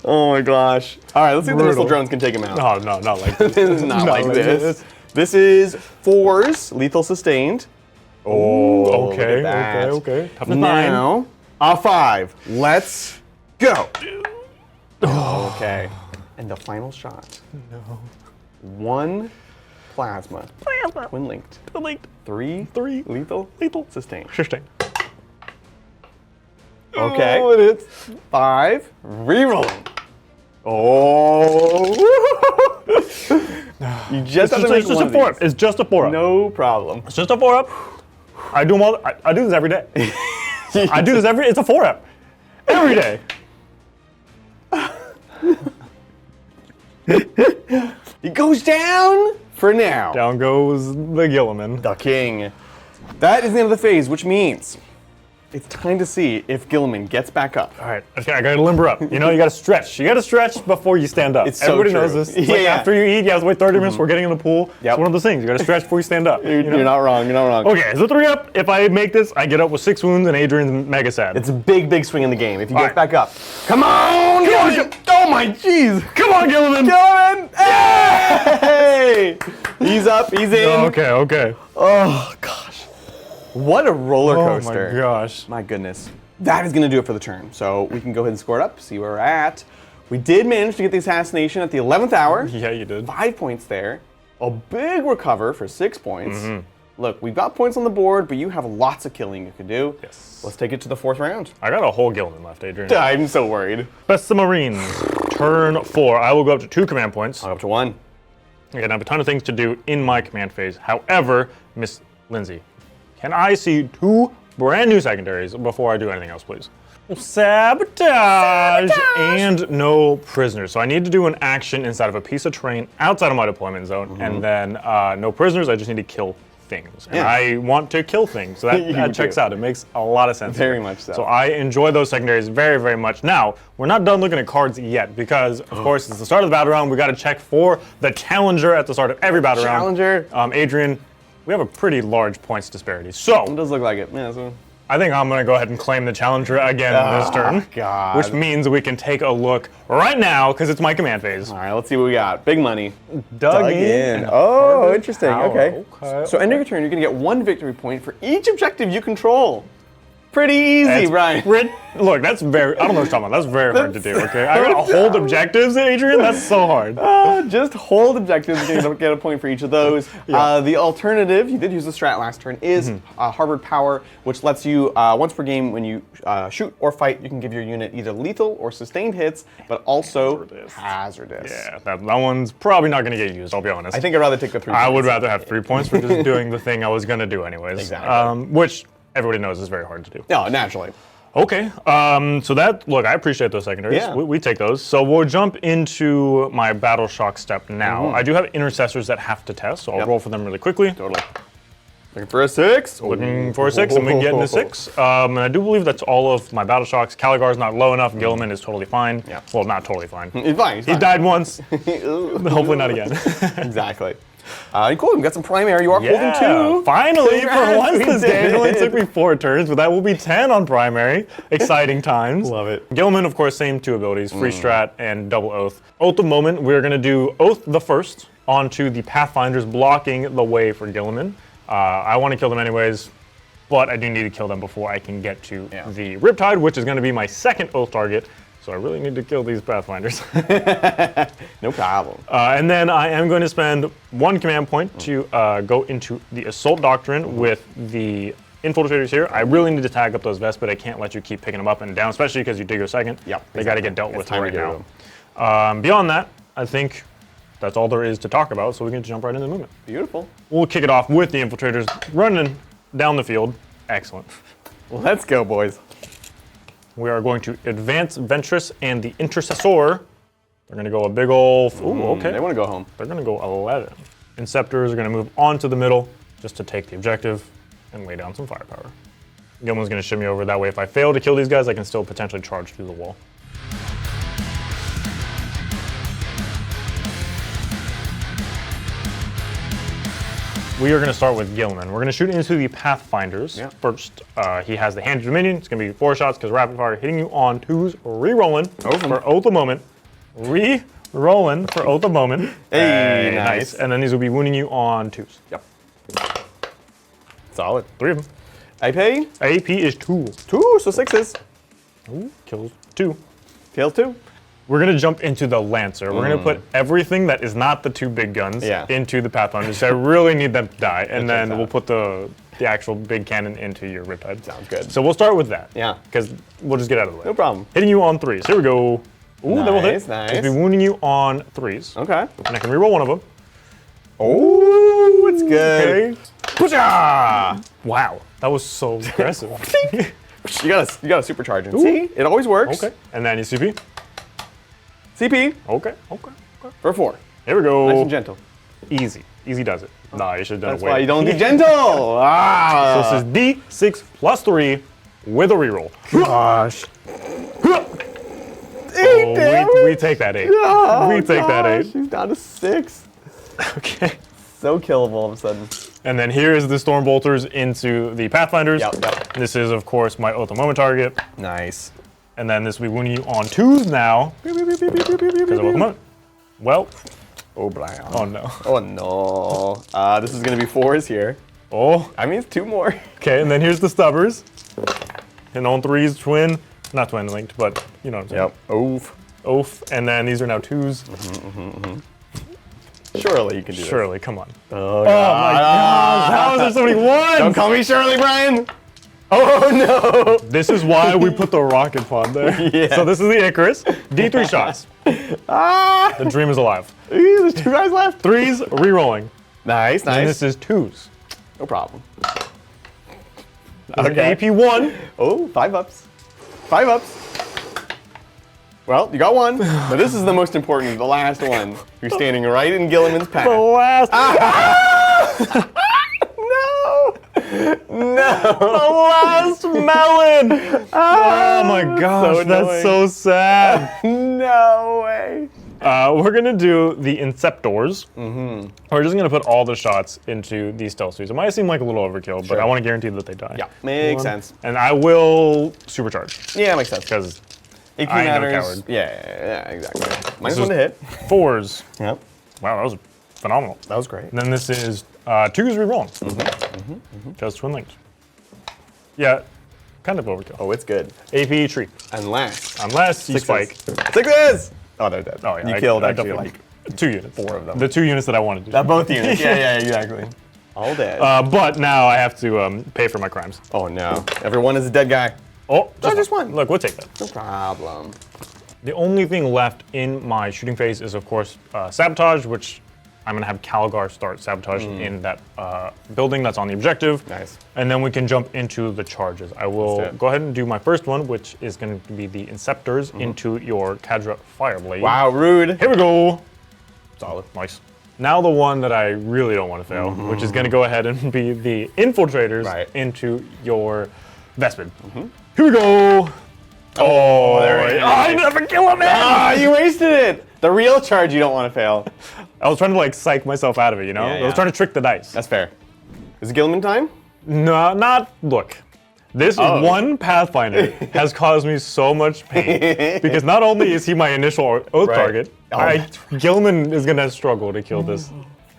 Oh my gosh. All right, let's see if the missile Brutal. drones can take him out. Oh, no, not like this. This is not like this. this. This is 4s, lethal sustained. Oh, look okay, at that. okay. Toughness 9. Now, a 5. Let's go. Okay. And the final shot. No. 1 plasma. Twin linked. 3 lethal. Sustained. Sustain. Okay. Oh, it is. 5 rerolling. Oh. You just have to make It's just one a of 4-up. these. It's just a 4-up. No problem. It's just a 4-up. I do them all. I do this every day. I do this it's a 4-up. Every day. It goes down for now. Down goes the Gilliman. The king. That is the end of the phase, which means it's time to see if Gilliman gets back up. All right, okay, I gotta limber up. You know, you gotta stretch. You gotta stretch before you stand up. It's so Everybody true. knows this. It's like Yeah. after you eat, you have to wait 30 minutes before getting in the pool. Yep. It's one of those things. You gotta stretch before you stand up. You're not wrong. You're not wrong. Okay, so 3-up. If I make this, I get up with 6 wounds and Adrian's mega sad. It's a big, big swing in the game. If you All get right. back up. Come on! Gilliman! Oh my jeez! Come on, Gilliman! Gilliman! Hey! He's up. He's in. Okay. Oh gosh. What a roller Oh coaster. my gosh. My goodness. That is going to do it for the turn. So we can go ahead and score it up, see where we're at. We did manage to get the assassination at the 11th hour. Yeah, you did. 5 points there. A big recover for 6 points. Look, we've got points on the board, but you have lots of killing you can do. Yes. Let's take it to the 4th round. I got a whole Gilliman left, Adrian. I'm so worried. Best of Marines. Turn 4. I will go up to 2 command points. Up to 1. Again, I have a ton of things to do in my command phase. However, Miss Lindsay, can I see 2 brand new secondaries before I do anything else, please? Sabotage! And no prisoners. So I need to do an action inside of a piece of terrain outside of my deployment zone, and then no prisoners. I just need to kill things. And Yeah. I want to kill things, so You that checks do. out. It makes a lot of sense. Very much so. So I enjoy those secondaries very, very much. Now, we're not done looking at cards yet, because, of course, it's the start of the battle round. We got to check for the challenger at the start of every battle Challenger. round. Adrian, we have a pretty large points disparity. So It does look like it. Yeah, so. I think I'm going to go ahead and claim the challenger again this turn. God. Which means we can take a look right now, because it's my command phase. All right, let's see what we got. Big money. Dug in. Oh, Harvest interesting. Tower. Okay. Okay, So end of your turn, you're going to get 1 victory point for each objective you control. Pretty easy, Brian. Look, that's very, I don't know what you're talking about. That's very hard to do, okay? I gotta hold objectives, Adrian? That's so hard. Just hold objectives and get a point for each of those. The alternative, you did use the strat last turn, is Harvard Power, which lets you, once per game, when you shoot or fight, you can give your unit either lethal or sustained hits, but also hazardous. Yeah, that one's probably not gonna get used, I'll be honest. I think I'd rather take the 3 I points. would rather have 3 points for just doing the thing I was gonna do anyways. Exactly. Which everybody knows is very hard to do. No, naturally. Okay, so look, I appreciate those secondaries. Yeah. We take those. So we'll jump into my Battle Shock step now. I do have intercessors that have to test, so I'll roll for them really quickly. Totally. Looking for a 6. Looking for a 6, and we can get into 6. And I do believe that's all of my Battle Shocks. Caligar's not low enough. Gilliman is totally fine. Yeah. Well, not totally fine. He's fine. He's He fine. died once. Hopefully not again. Exactly. Cool. We've got some primary. You are holding 2. Finally, Congrats, for once we this game. It only did. took me 4 turns, but that will be 10 on primary. Exciting times. Love it. Gilliman, of course, same 2 abilities, free strat and double oath. Oath of moment, we're going to do Oath the first onto the Pathfinders, blocking the way for Gilliman. I want to kill them anyways, but I do need to kill them before I can get to the Riptide, which is going to be my second Oath target. So I really need to kill these Pathfinders. No problem. And then I am going to spend 1 command point to go into the Assault Doctrine with the Infiltrators here. I really need to tag up those vests, but I can't let you keep picking them up and down, especially because you dig a second. Yep, They got to get dealt It's with time to right get rid now. of Beyond that, I think that's all there is to talk about, so we can jump right into the movement. Beautiful. We'll kick it off with the Infiltrators running down the field. Excellent. Let's go, boys. We are going to advance Ventress and the Intercessor. They're going to go a big ol'... Ooh, okay. They want to go home. They're going to go 11. Inceptors are going to move on to the middle just to take the objective and lay down some firepower. Gilman's going to shimmy over. That way, if I fail to kill these guys, I can still potentially charge through the wall. we are going to start with Gilman. We're going to shoot into the Pathfinders first. He has the Hand Dominion. It's going to be 4 shots because rapid fire, hitting you on 2s, re-rolling for Oath of Moment. Re-rolling for Oath of Moment. Hey, nice. And then these will be wounding you on 2s. Yep. Solid. 3 of them. AP? AP is 2. 2, so 6s. Ooh, kills 2. Kills 2. We're going to jump into the Lancer. We're going to put everything that is not the 2 big guns into the Pathfinders. So I really need them to die. And then we'll put the actual big cannon into your Riptide. Sounds good. So we'll start with that. Yeah. Because we'll just get out of the way. No problem. Hitting you on 3s. Here we go. Ooh, nice, double hit. nice. Just be wounding you on 3s. Okay. And I can reroll one of them. Oh, it's good. Okay. Wow. That was so aggressive. You gotta supercharge and see, it always works. Okay. And then you CP. CP. Okay. For 4. Here we go. Nice and gentle. Easy. Easy does it. Nah, you should have done That's it. why you don't do gentle. Ah. So this is D6 plus 3 with a reroll. Gosh. We take that 8. Oh, we take that 8. She's down to 6. Okay. So killable all of a sudden. And then here is the Storm Bolters into the Pathfinders. Yep. This is, of course, my Oath of Moment target. Nice. And then this will be wounding you on 2s now. Because of Oath of Moment. Well. Oh, Brian. Oh, no. Oh, no. This is going to be 4s here. Oh. I mean, it's 2 more. Okay, and then here's the Stubbers. And on 3s, twin. Not twin linked, but you know what I'm saying. Yep. Oath. And then these are now 2s. Surely you can do this. Surely, come on. Oh, my gosh, how is there so many ones? Don't call me Shirley, Brian. Oh, no. This is why we put the rocket pod there. Yeah. So this is the Icarus. D3 shots. The dream is alive. There's 2 guys left. 3s, re-rolling. Nice. And this is 2s. No problem. Okay. AP1. Oh, 5 ups. 5 ups. Well, you got 1, but this is the most important, the last one. You're standing right in Gilliman's path. The last. No! No! The last melon! Oh my gosh, so that's so sad. No way. We're gonna do the Inceptors. We're just gonna put all the shots into these stealth suits. It might seem like a little overkill, but I want to guarantee that they die. Yeah, makes sense. And I will supercharge. Yeah, makes sense. Because AP I ain't no matters. coward. Yeah, exactly. This -1 to hit. 4s. Yep, Wow, that was phenomenal. that was great. And then this is 2s re-rolling. Just twin linked. Yeah, kind of overkill. Oh, it's good. AP tree. Unless you spike. 6s! Oh, they're dead. Oh, yeah, You killed I actually definitely- like 2 units. 4 of them. The 2 units that I wanted to do. Both units. Yeah, exactly. All dead. But now I have to pay for my crimes. Oh no. Everyone is a dead guy. Oh, just one. Look, we'll take that. No problem. The only thing left in my shooting phase is, of course, sabotage, which I'm going to have Calgar start sabotage in that building that's on the objective. Nice. And then we can jump into the charges. I will go ahead and do my first one, which is going to be the Inceptors into your Kadra Fireblade. Wow, rude. Here we go. Solid. Nice. Now the one that I really don't want to fail, which is going to go ahead and be the Infiltrators into your Vespid. Here we go. Oh, there it is. I never kill him, man. Ah, you wasted it. The real charge you don't want to fail. I was trying to like psych myself out of it, you know? I was trying to trick the dice. That's fair. Is it Gilliman time? No, not, look. This one Pathfinder has caused me so much pain because not only is he my initial oath target, Gilman is going to struggle to kill this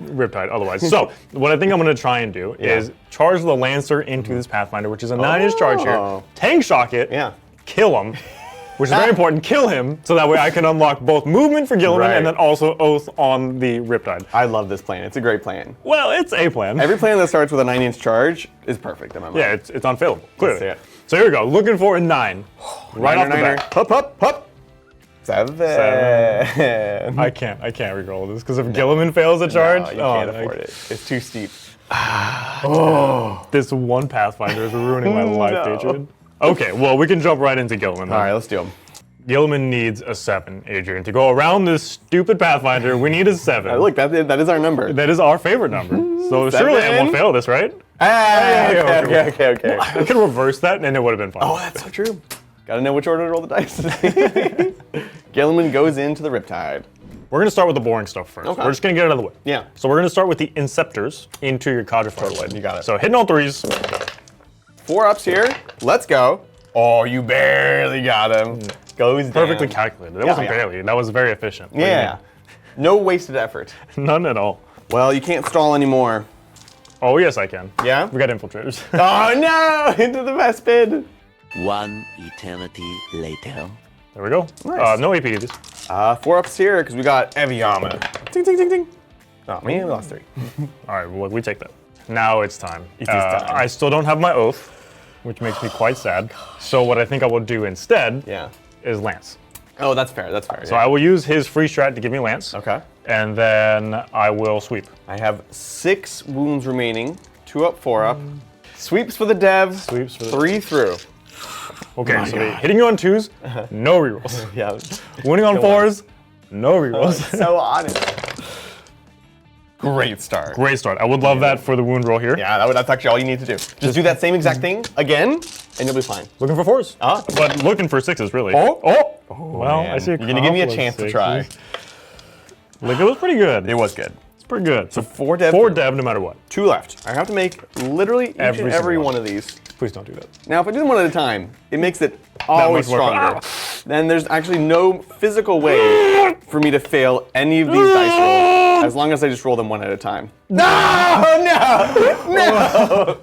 Riptide otherwise. So, what I think I'm going to try and do is charge the Lancer into this Pathfinder, which is a 9-inch charge here, tank shock it, kill him, which is very important, kill him, so that way I can unlock both movement for Gilliman and then also oath on the Riptide. I love this plan. It's a great plan. Well, it's a plan. Every plan that starts with a 9-inch charge is perfect in my mind. Yeah, it's unfailable, clearly. Let's see it. So here we go, looking for a 9. Right off the bat. Hup, hup, hup. 7. I can't reroll this, because if Gilliman fails a charge, No, you can't afford it. It's too steep. This one Pathfinder is ruining my life, Adrian. Okay, well, we can jump right into Gilliman. All right, let's do them. Gilliman needs a 7, Adrian. To go around this stupid Pathfinder, we need a 7. Look, that is our number. That is our favorite number. So surely I won't fail this, right? Okay. I could reverse that and it would have been fine. Oh, that's so true. Gotta know which order to roll the dice. Gilliman goes into the Riptide. We're going to start with the boring stuff first. Okay. We're just going to get it out of the way. Yeah. So we're going to start with the Inceptors into your Cadre Fireblade. You got it. So hitting all 3s. 4 ups here. Let's go. Oh, you barely got him. Goes Perfectly down. calculated. That wasn't barely. That was very efficient. What do you Yeah. No wasted effort. mean? None at all. Well, you can't stall anymore. Oh, yes, I can. Yeah? We got infiltrators. Oh no! Into the Vespid. One eternity later. There we go. Nice. No AP either. 4 ups here because we got Eviama. Ding, ding, ding, ding. Oh, man, we lost 3. All right, well, we take that. Now it's time. It is time. I still don't have my oath, which makes me quite sad. So what I think I will do instead Yeah. is Lance. Oh, that's fair. That's fair. So I will use his free strat to give me Lance. Okay. And then I will sweep. I have 6 wounds remaining. 2 up, 4 up. Sweeps for the dev. Sweeps for the 3 through. Okay, so hitting you on 2s, no rerolls. Yeah. Winning on 4s, no rerolls. So honest. Great start. Great start. I would love that for the wound roll here. Yeah, that's actually all you need to do. Just do that same exact thing again, and you'll be fine. Looking for 4s. Ah. But looking for 6s, really. Oh. Well, Man. I see a You're gonna give me a couple of chance to try. 6s. Like, it was pretty good. It was good. It's pretty good. So 4 dev. 4 dev no matter what. 2 left. I have to make literally each Every and single every one. one of these. Please don't do that. Now, if I do them one at a time, it makes it always much more fun. stronger. Then there's actually no physical way for me to fail any of these dice rolls as long as I just roll them one at a time. No! No!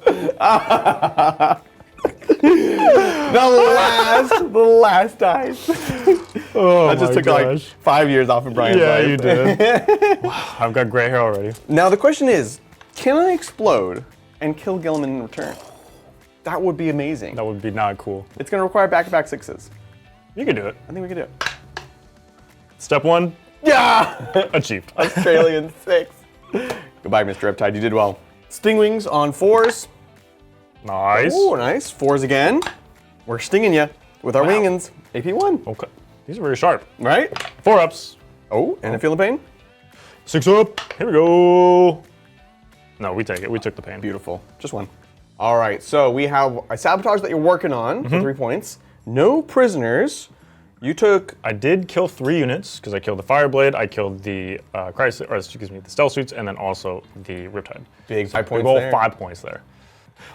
The last dice. Oh, That just took like 5 years off of Brian's Yeah, life. you did. Wow, I've got gray hair already. Now the question is, can I explode and kill Gilliman in return? That would be amazing. That would be not cool. It's going to require back-to-back 6s. You can do it. I think we can do it. Step 1, Yeah! achieved. Australian 6. Goodbye, Mr. Riptide. You did well. Sting wings on 4s. Nice. Ooh, nice. 4s again. We're stinging you with our wingins. AP 1. Okay. These are very sharp. Right? 4 ups. Oh, and I feel the pain. 6 up. Here we go. No, we take it. We took the pain. Beautiful. Just 1. All right, so we have a sabotage that you're working on for 3 points. No prisoners. You took... I did kill 3 units because I killed the Fireblade, I killed the the Stealth Suits, and then also the Riptide. Big 5 points Big ol' there. 5 points there.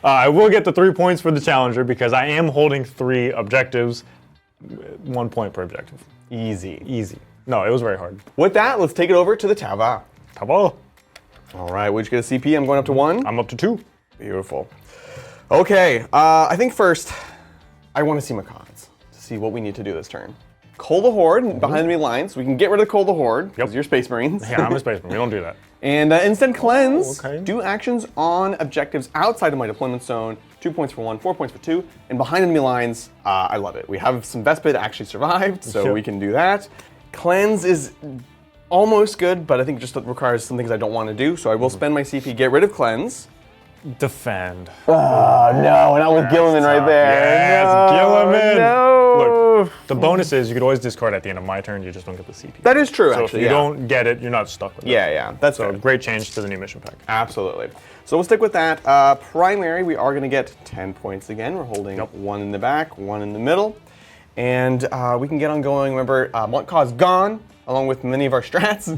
I will get the 3 points for the Challenger because I am holding 3 objectives, 1 point per objective. Easy. Easy. No, it was very hard. With that, let's take it over to the Tava. Tabo. All right, we just get a CP. I'm going up to 1. I'm up to 2. Beautiful. Okay, I think first, I want to see my cards to see what we need to do this turn. Cull the Horde behind enemy lines. We can get rid of Cull the Horde because you're Space Marines. Yeah, I'm a spaceman. We don't do that. And instead cleanse. okay. Do actions on objectives outside of my deployment zone. 2 points for 1, 4 points for 2. And behind enemy lines, I love it. We have some Vespid actually survived, so Yep. we can do that. Cleanse is almost good, but I think just requires some things I don't want to do. So I will spend my CP, get rid of cleanse. Defend. Oh no, not with Gilliman right there. Yes, Gilliman. No. Look, the bonus is you could always discard at the end of my turn. You just don't get the CP. That is true, so actually. if you yeah. don't get it, you're not stuck with it. Yeah, that's So fair. great change to the new mission pack. Absolutely. So we'll stick with that. Primary, we are going to get 10 points again. We're holding 1 in the back, 1 in the middle. And we can get on going. Remember, Montcaw's gone, along with many of our strats.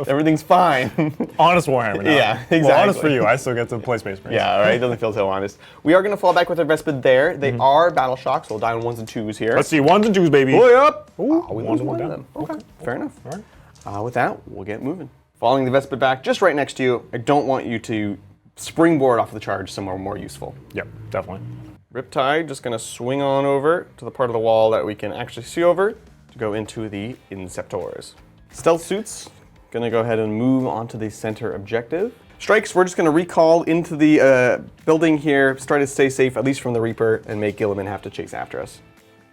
Everything's fine. Honest Warhammer now. Yeah, exactly. Well, honest for you, I still get to play Space Marines. Yeah, right? Doesn't feel so honest. We are going to fall back with our Vespid there. They are battle shocks. We'll die on 1s and 2s here. Let's see, 1s and 2s, baby. Boy up! Ooh, We one lose one down. of them. Okay, fair enough. All right. With that, we'll get moving. Following the Vespid back, just right next to you. I don't want you to springboard off the charge somewhere more useful. Yep, definitely. Riptide just going to swing on over to the part of the wall that we can actually see over to go into the Inceptors. Stealth Suits, going to go ahead and move onto the center objective. Strikes, we're just going to recall into the building here, try to stay safe, at least from the Reaper, and make Gilliman have to chase after us.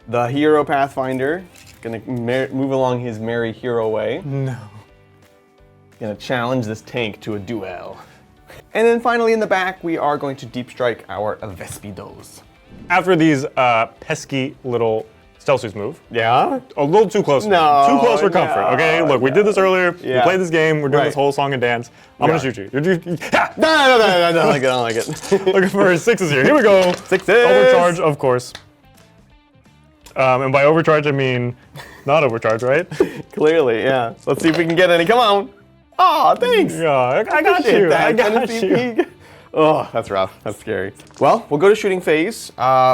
The Hero Pathfinder, going to move along his merry hero way. No. Going to challenge this tank to a duel. And then finally in the back, we are going to deep strike our Vespidos. After these pesky little Stealth Suits move, Yeah? a little too close. No, Too close for comfort, no, okay? Look, we did this earlier. We Yeah. played this game. We're doing Right. this whole song and dance. I'm Yeah. going to shoot you. Ha! No, I don't like it, I don't like it. Looking for 6s here. Here we go. 6s. Overcharge, of course. And by overcharge, I mean not overcharge, right? Clearly, yeah. Let's see if we can get any. Come on. Oh, thanks. Yeah, I got Appreciate you. that, I got Tennessee you. Pig. Oh, that's rough. That's scary. Well, we'll go to shooting phase.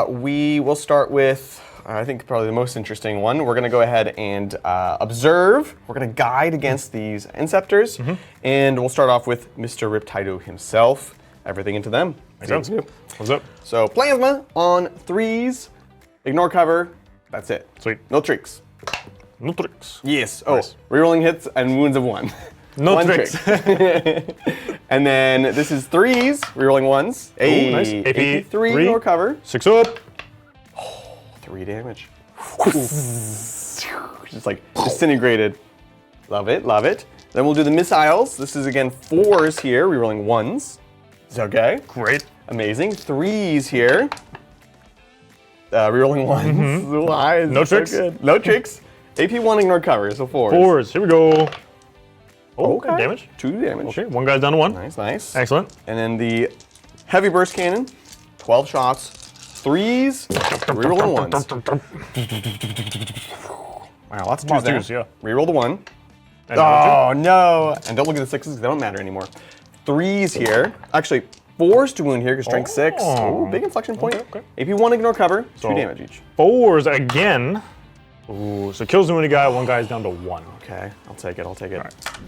We will start with, I think, probably the most interesting one. We're going to go ahead and observe. We're going to guide against these Inceptors. And we'll start off with Mr. Riptide himself. Everything into them. Makes sense. What's up? So, Plasma on 3s. Ignore cover. That's it. Sweet. No tricks. No tricks. Yes. Nice. Oh, rerolling hits and wounds of 1. No One tricks. trick. And then this is 3s, rerolling 1s. Ooh, nice. AP 3, three. ignore cover. 6 up. 3 damage. Just like disintegrated. Love it, love it. Then we'll do the missiles. This is again 4s here, rerolling 1s. Is that okay? Great. Amazing. 3s here. Rerolling 1s. Why is No it so tricks? good? No tricks. AP 1, ignore cover, so 4s. 4s. Here we go. Oh, Okay. damage. 2 damage. Okay, one guy's down to 1. Nice, nice. Excellent. And then the heavy burst cannon, 12 shots, 3s, rerolling 1s. Wow, lots of 2s there. 2s, yeah. Reroll the 1. And Oh, no. And don't look at the 6s because they don't matter anymore. 3s here. Actually, 4s to wound here because strength 6. Oh. Ooh, big inflection point. Okay. AP 1, ignore cover, 2 So- damage each. 4s again. Ooh, so kills the wounded guy, one guy's down to 1. Okay, I'll take it, I'll take it.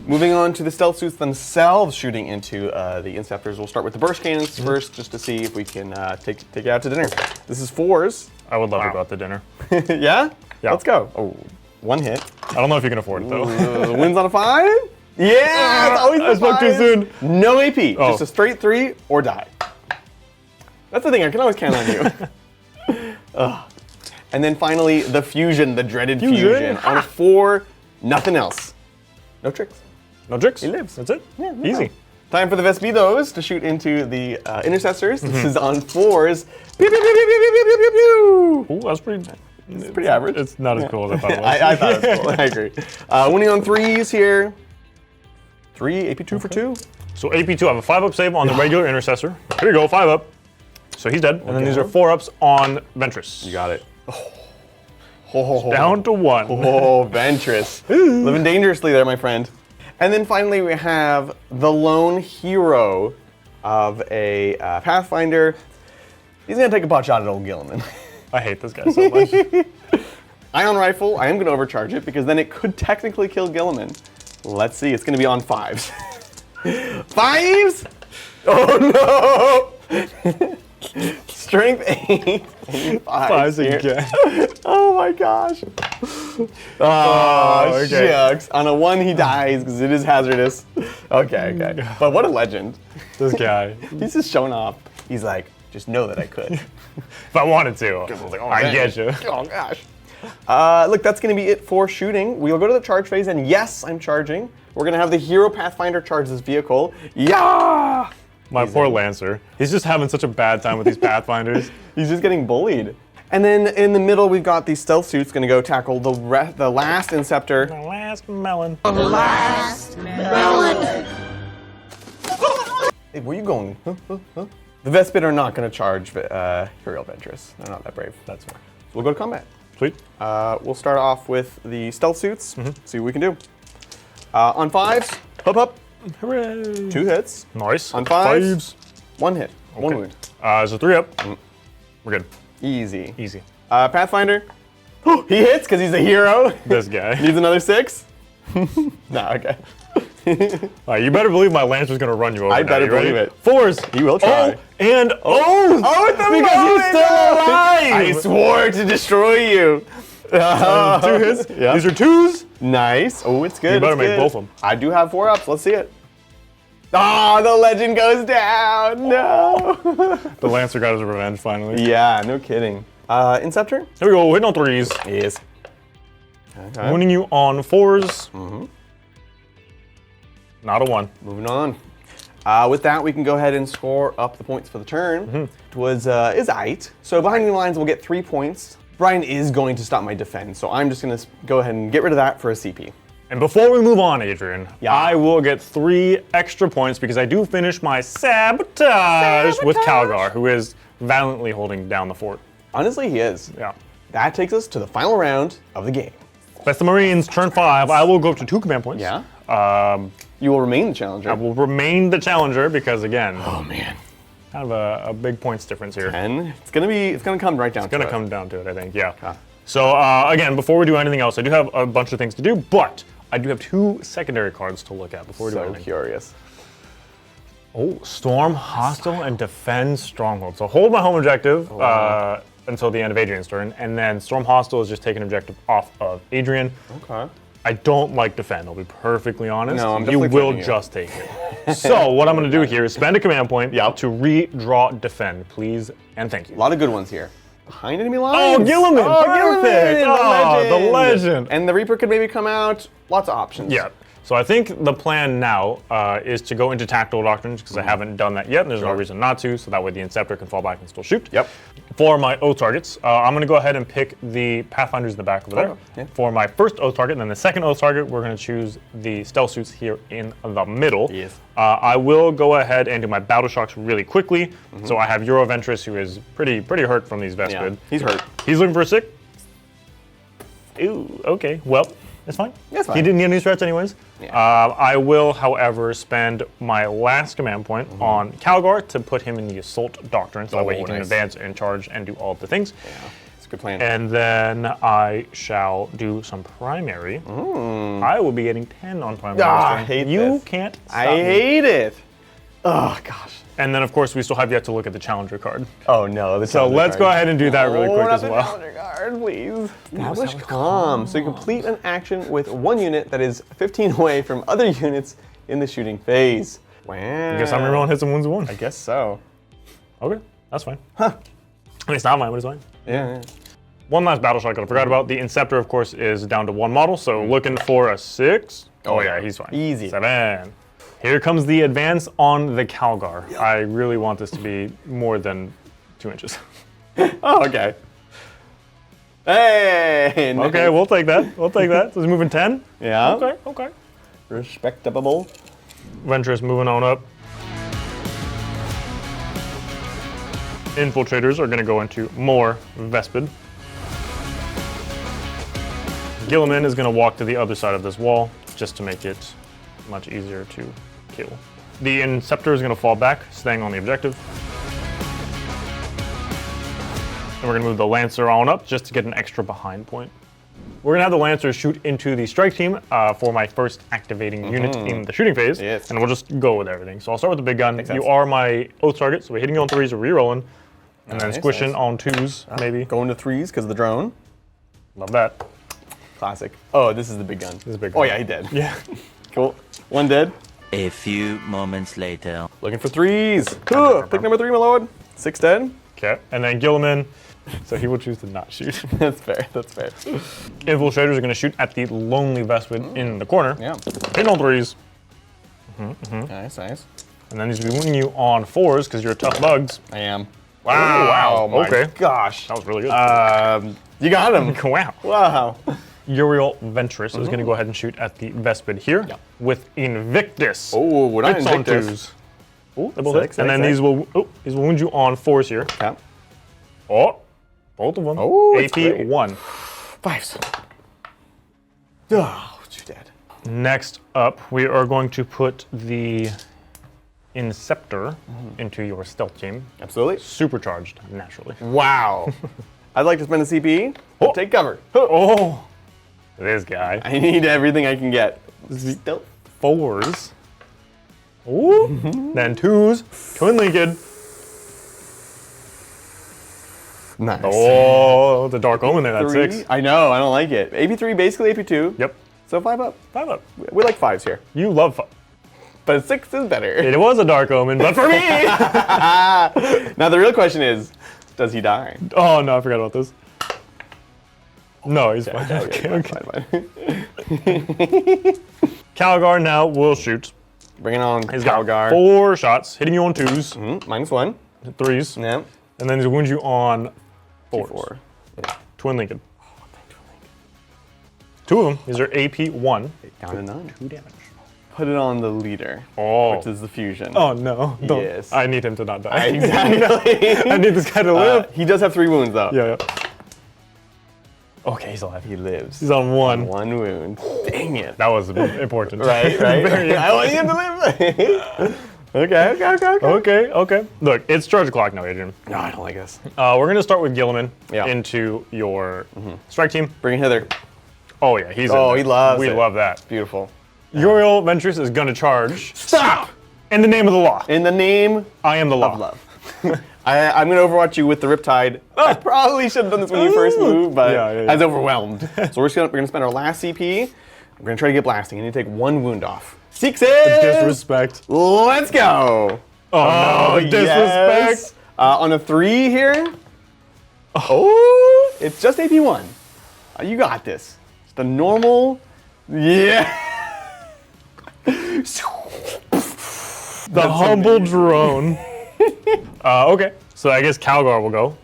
Moving on to the stealth suits themselves shooting into the Inceptors. We'll start with the burst cannons first just to see if we can take it out to dinner. This is 4s. I would love to go out to dinner. Yeah? Yeah. Let's go. Oh, 1 hit. I don't know if you can afford it though. Wins on a 5? Yeah! It's always the I spoke too 5s. soon. No AP, Oh. just a straight 3 or die. That's the thing, I can always count on you. Ugh. And then finally, the fusion, the dreaded fusion. On a 4, nothing else. No tricks. No tricks. He lives. That's it. Yeah, no Easy. problem. Time for the Vespidos to shoot into the intercessors. This is on 4s. Pew, pew, pew, pew, pew, pew, pew, pew, pew. Ooh, that's pretty. It's pretty average. It's not as cool as I thought it was. I thought it was cool. I agree. Winning on 3s here. 3, AP 2 for 2. So AP2, I have a 5-up save on the regular intercessor. Here we go, 5 up. So he's dead. And then these are 4-ups on Ventress. You got it. Oh, Down to 1. oh Ventress. Living dangerously there, my friend. And then finally we have the lone hero of a Pathfinder. He's gonna take a pot shot at old Gilliman. I hate this guy so much. Ion rifle, I am gonna overcharge it because then it could technically kill Gilliman. Let's see, it's gonna be on 5s. 5s? Oh no! Strength 8. 5s here. again. Oh my gosh. Oh, okay. shucks. On a 1 he dies because it is hazardous. Okay, okay. But what a legend. This guy. He's just showing off. He's like, just know that I could. If I wanted to. I was like, oh, I get you. Oh gosh. Look, that's going to be it for shooting. We'll go to the charge phase, and yes, I'm charging. We're going to have the Hero Pathfinder charge this vehicle. Yeah! My poor Lancer. He's just having such a bad time with these Pathfinders. He's just getting bullied. And then in the middle, we've got the stealth suits going to go tackle the last Inceptor. The last melon. Hey, where you going? Huh? The Vespid are not going to charge Hero Ventress. They're not that brave. That's fair. We'll go to combat. Sweet. We'll start off with the stealth suits. See what we can do. On 5s, hup. Hooray. 2 hits. Nice. On 5s, 1 hit. 1 Okay. wound. So 3 up. We're good. Easy. Easy. Pathfinder. He hits because he's a hero. This guy. Needs another 6. No, okay. You better believe my Lancer's gonna run you over. I now. better You ready? believe it. 4s. He will try. Oh, and Oh, it's the because he's still alive. I swore to destroy you. 2 hits. Yeah. These are 2s. Nice. Oh, it's good. You better it's make good. both of them. I do have 4-ups. Let's see it. Oh, the legend goes down. No. The Lancer got his revenge finally. Yeah, no kidding. Inceptor? Here we go. Hitting on 3s. Yes. Okay. Winning you on 4s. Not a 1. Moving on. With that, we can go ahead and score up the points for the turn. It was is 8. So behind the lines, we'll get 3 points. Brian is going to stop my defense, so I'm just going to go ahead and get rid of that for a CP. And before we move on, Adrian, Yeah. I will get 3 extra points because I do finish my sabotage with Calgar, who is valiantly holding down the fort. Honestly, he is. Yeah. that takes us to the final round of the game. Best of Marines, turn 5. I will go up to 2 command points. Yeah. You will remain the challenger. I will remain the challenger because, again, Oh man. kind of a big points difference here. And it's gonna come right down to it. It's going to come down to it, I think, yeah. Okay. So, again, before we do anything else, I do have a bunch of things to do, but I do have 2 secondary cards to look at before we do So anything. curious. Oh, Storm, Hostile, and Defend Stronghold. So hold my home objective until the end of Adrian's turn, and then Storm Hostile is just taking objective off of Adrian. Okay. I don't like Defend, I'll be perfectly honest. No, I'm You definitely will threatening you. just take it. So what I'm going to do here is spend a command point Yep. to redraw Defend, please, and thank you. A lot of good ones here. Behind enemy lines. Oh, Gilliman! Oh, Perfect! Gilliman, Oh, the legend! And the Reaper could maybe come out. Lots of options. Yeah. So I think the plan now is to go into Tactical Doctrines because I haven't done that yet, and there's no reason not to, so that way the Inceptor can fall back and still shoot. Yep. For my O targets, I'm going to go ahead and pick the Pathfinders in the back over there. Okay, yeah. For my first O target, and then the second O target, we're going to choose the Stealth Suits here in the middle. Yes. I will go ahead and do my Battle Shocks really quickly. So I have Euroventris, who is pretty hurt from these Vespid. Yeah. He's hurt. He's looking for a 6. Ooh, okay. Well, it's fine. It's fine. He didn't get any threats anyways. Yeah. I will, however, spend my last command point on Calgar to put him in the Assault Doctrine, so that way he can nice. advance and charge and do all of the things. Yeah. It's a good plan. And then I shall do some primary. I will be getting 10 on primary. Ah, this I turn. hate You this. can't stop I me. hate it. Oh gosh. And then, of course, we still have yet to look at the Challenger card. Oh no. So let's go ahead and do that really quick not as the well. Challenger card, please. Establish calm. So you complete an action with one unit that is 15 away from other units in the shooting phase. Wow. I guess I'm rerolling hits and wounds of 1. I guess so. Okay, that's fine. Huh. I mean, it's not mine, but it's fine. Yeah. One last battle shot I forgot about. The Inceptor, of course, is down to 1 model, so looking for a 6. Oh yeah, he's fine. Easy. 7. Here comes the advance on the Calgar. I really want this to be more than 2 inches. Oh, okay. Hey. Nice. Okay, we'll take that. We'll take that. So it's moving 10. Yeah. Okay, okay. Respectable. Ventress moving on up. Infiltrators are going to go into more Vespid. Gilliman is going to walk to the other side of this wall just to make it much easier to kill. The Inceptor is going to fall back, staying on the objective. And we're going to move the Lancer on up just to get an extra behind point. We're going to have the Lancer shoot into the strike team for my first activating unit in the shooting phase. Yes. And we'll just go with everything. So I'll start with the big gun. Makes You sense. are my oath target, so we're hitting you on 3s, we're re-rolling. And then Nice, squishing nice. on 2s, maybe. Going to 3s because of the drone. Love that. Classic. Oh, this is the big gun. This is a big Oh gun. yeah, he did. Yeah. Cool. 1 dead. A few moments later. Looking for 3s. Pick number 3, my lord. 6 dead. Okay. And then Gilliman, so he will choose to not shoot. That's fair. That's fair. Infiltrators are going to shoot at the lonely Vespid in the corner. Yeah. Hitting on 3s. Nice, nice. And then he's going to be winning you on 4s because you're tough bugs. I am. Wow. Oh my Okay. gosh. That was really good. You got him. Wow. Wow. Uriel Ventress is going to go ahead and shoot at the Vespid here with Invictus. Oh, we're not Hits on Invictus. 2s. Oh, they both hit. Six, And then six, these will wound you on 4s here. Okay. Oh, both of them. Oh, it's AP great. 1. 5s. Oh, you're dead. Next up, we are going to put the Inceptor into your stealth team. Absolutely. Supercharged, naturally. Wow. I'd like to spend a CP. Oh. Take cover. Oh, this guy. I need everything I can get. Stealth. 4s. Ooh. Then 2s. Twin Linked. Nice. Oh, the Dark Omen there, that's 3. 6. I know, I don't like it. AP3, basically AP2. Yep. So 5 up. 5 up. We like 5s here. You love 5. But 6 is better. It was a Dark Omen, but for me! Now the real question is, does he die? Oh, no, I forgot about this. No, he's fine. Okay, fine. Calgar now will shoot. Bring it on, He's got Calgar. 4 shots, hitting you on 2s, -1. 3s, Yeah. and then he's wound you on 4s. 4. Twin Linked. 2 of them. These are AP 1. Down to 9. 2 damage. Put it on the leader, Oh. which is the fusion. Oh no. Don't. Yes. I need him to not die. Exactly. I need this guy to live. He does have 3 wounds though. Yeah, yeah. Okay, he's alive. He lives. He's on one. One wound. Dang it. That was important. Right. I want him to live. Okay. Look, it's charge clock now, Adrian. No, I don't like this. We're going to start with Gilliman Yeah. into your strike team. Bring it hither. Oh, yeah, he's in Oh, there. he loves We it. love that. Beautiful. Uriel Ventress is going to charge. Stop! In the name of the law. In the name I am the law. of love. I'm going to overwatch you with the Riptide. I probably should have done this when you first moved, but Yeah. I was overwhelmed. So we're going to spend our last CP. We're going to try to get blasting. You need to take one wound off. Sixes! Disrespect. Let's go! Oh, no, the disrespect. Yes. On a 3 here. Oh, it's just AP1. You got this. Just a normal. Yeah. The humble drone. Okay, so I guess Calgar will go.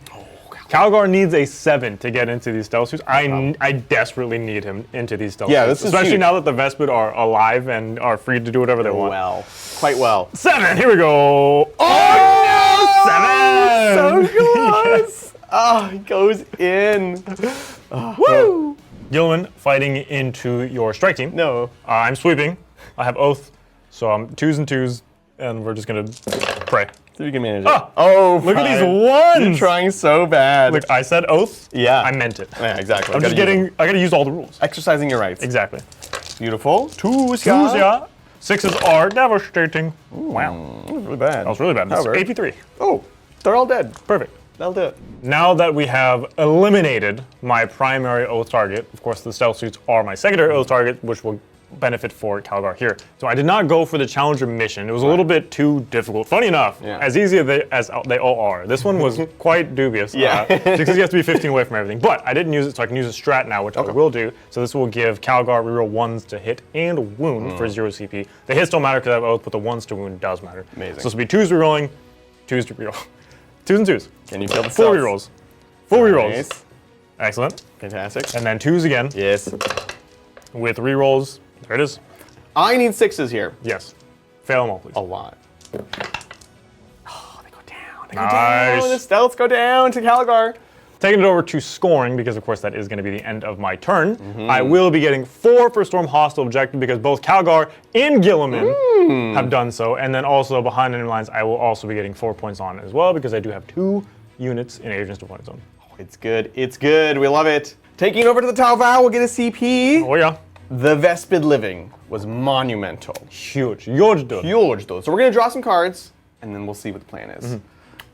Calgar needs a 7 to get into these stealth suits. I desperately need him into these stealth Yeah, suits. this is Especially huge. now that the Vespid are alive and are free to do whatever they want. Well, quite well. 7, here we go. Oh, no! 7! So close. Oh, he goes in. Woo! Gilman fighting into your strike team. No. I'm sweeping. I have Oath, so I'm 2s and 2s, and we're just gonna pray. See if you can manage it. Ah, Oh, look at these fine. ones! You're trying so bad. Look, I said Oath. Yeah. I meant it. Yeah, exactly. I'm just Gotta I gotta use all the rules. exercising your rights. Exactly. Beautiful. 2s, 2s, yeah. 6s are devastating. Wow. That was really bad. That was really bad. This is However- AP3. Oh, they're all dead. Perfect. That'll do it. Now that we have eliminated my primary Oath target, of course the stealth suits are my secondary Oath target, which will benefit for Calgar here. So I did not go for the Challenger mission. It was a little bit too difficult. Funny enough, Yeah. as easy as they all are, this one was quite dubious. Yeah. Just because you have to be 15 away from everything. But I didn't use it, so I can use a strat now, which I will do. So this will give Calgar reroll 1s to hit and wound for 0 CP. The hits don't matter because I have Oath, but the 1s to wound does matter. Amazing. So this will be 2s rerolling, 2s to reroll. 2s and 2s. Can you kill the 4 stealth? rerolls. 4 rerolls. Nice. Excellent. Fantastic. And then 2s again Yes. with rerolls. There it is. I need 6s here. Yes. Fail them all, please. A lot. Oh, they go down. They go Nice. down. The stealths go down to Calgar. Taking it over to scoring, because of course that is going to be the end of my turn. I will be getting 4 for Storm Hostile Objective because both Calgar and Gilliman have done so. And then also behind enemy lines, I will also be getting 4 points on it as well because I do have 2 units in Adrian's deployment zone. It's good. It's good. We love it. Taking over to the Talval, we'll get a CP. Oh yeah. The Vespid Living was monumental. Huge. Huge, dude. Huge, though. So we're going to draw some cards, and then we'll see what the plan is.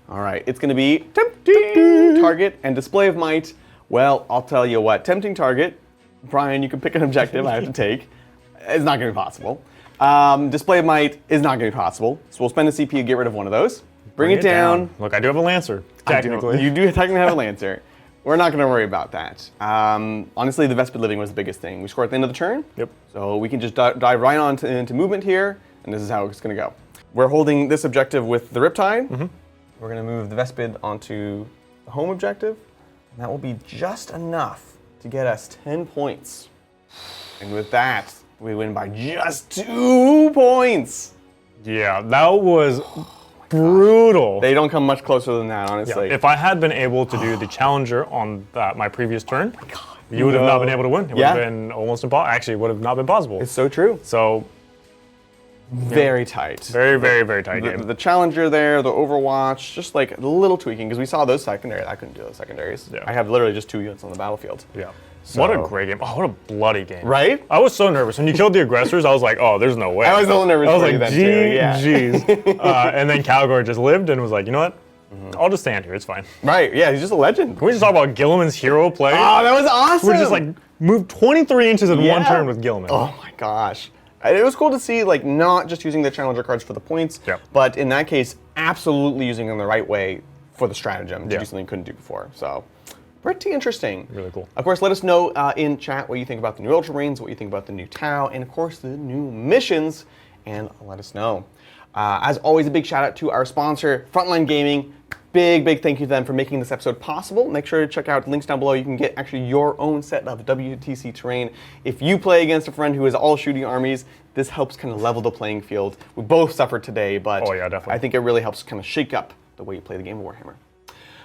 All right. It's going to be Tempting Target and Display of Might. Well, I'll tell you what. Tempting Target, Brian, you can pick an objective I have to take. It's not going to be possible. Display of Might is not going to be possible. So we'll spend a CP and get rid of one of those. Bring it down. Look, I do have a Lancer, technically. You do technically have a Lancer. We're not going to worry about that. Honestly, the Vespid Living was the biggest thing. We score at the end of the turn. Yep. So we can just dive right on into movement here, and this is how it's going to go. We're holding this objective with the Riptide. We're going to move the Vespid onto the home objective, and that will be just enough to get us 10 points. And with that, we win by just 2 points. Yeah, that was brutal. They don't come much closer than that, Yeah, honestly. if I had been able to do the Challenger on my previous turn, you would have not been able to win. It would have been almost impossible. Actually, it would have not been possible. It's so true. So, Very tight. very, very, very tight game. The Challenger there, the Overwatch, just like a little tweaking, because we saw those secondaries. I couldn't do those secondaries. Yeah. I have literally just 2 units on the battlefield. Yeah. So- What a great game. Oh, what a bloody game. Right? I was so nervous. When you killed the aggressors, I was like, oh, there's no way. I was a little nervous I was for like, you then too, yeah. geez. And then Calgar just lived and was like, you know what? I'll just stand here. It's fine. Right, yeah, he's just a legend. Can we just talk about Gilliman's hero play? Oh, that was awesome! We're just like, moved 23 inches in one Yeah. turn with Gilliman. Oh my gosh. It was cool to see, like, not just using the Challenger cards for the points, Yep. but in that case, absolutely using them the right way for the stratagem to Yeah. do something you couldn't do before. So, pretty interesting. Really cool. Of course, let us know in chat what you think about the new Ultramarines, what you think about the new Tau, and of course, the new missions, and let us know. As always, a big shout out to our sponsor, Frontline Gaming. Big thank you to them for making this episode possible. Make sure to check out the links down below. You can get actually your own set of WTC terrain. If you play against a friend who is all shooting armies, this helps kind of level the playing field. We both suffered today, but Oh, yeah, definitely. I think it really helps kind of shake up the way you play the game of Warhammer.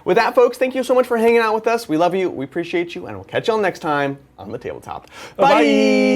With that, folks, thank you so much for hanging out with us. We love you, we appreciate you, and we'll catch y'all next time on the Tabletop. Bye!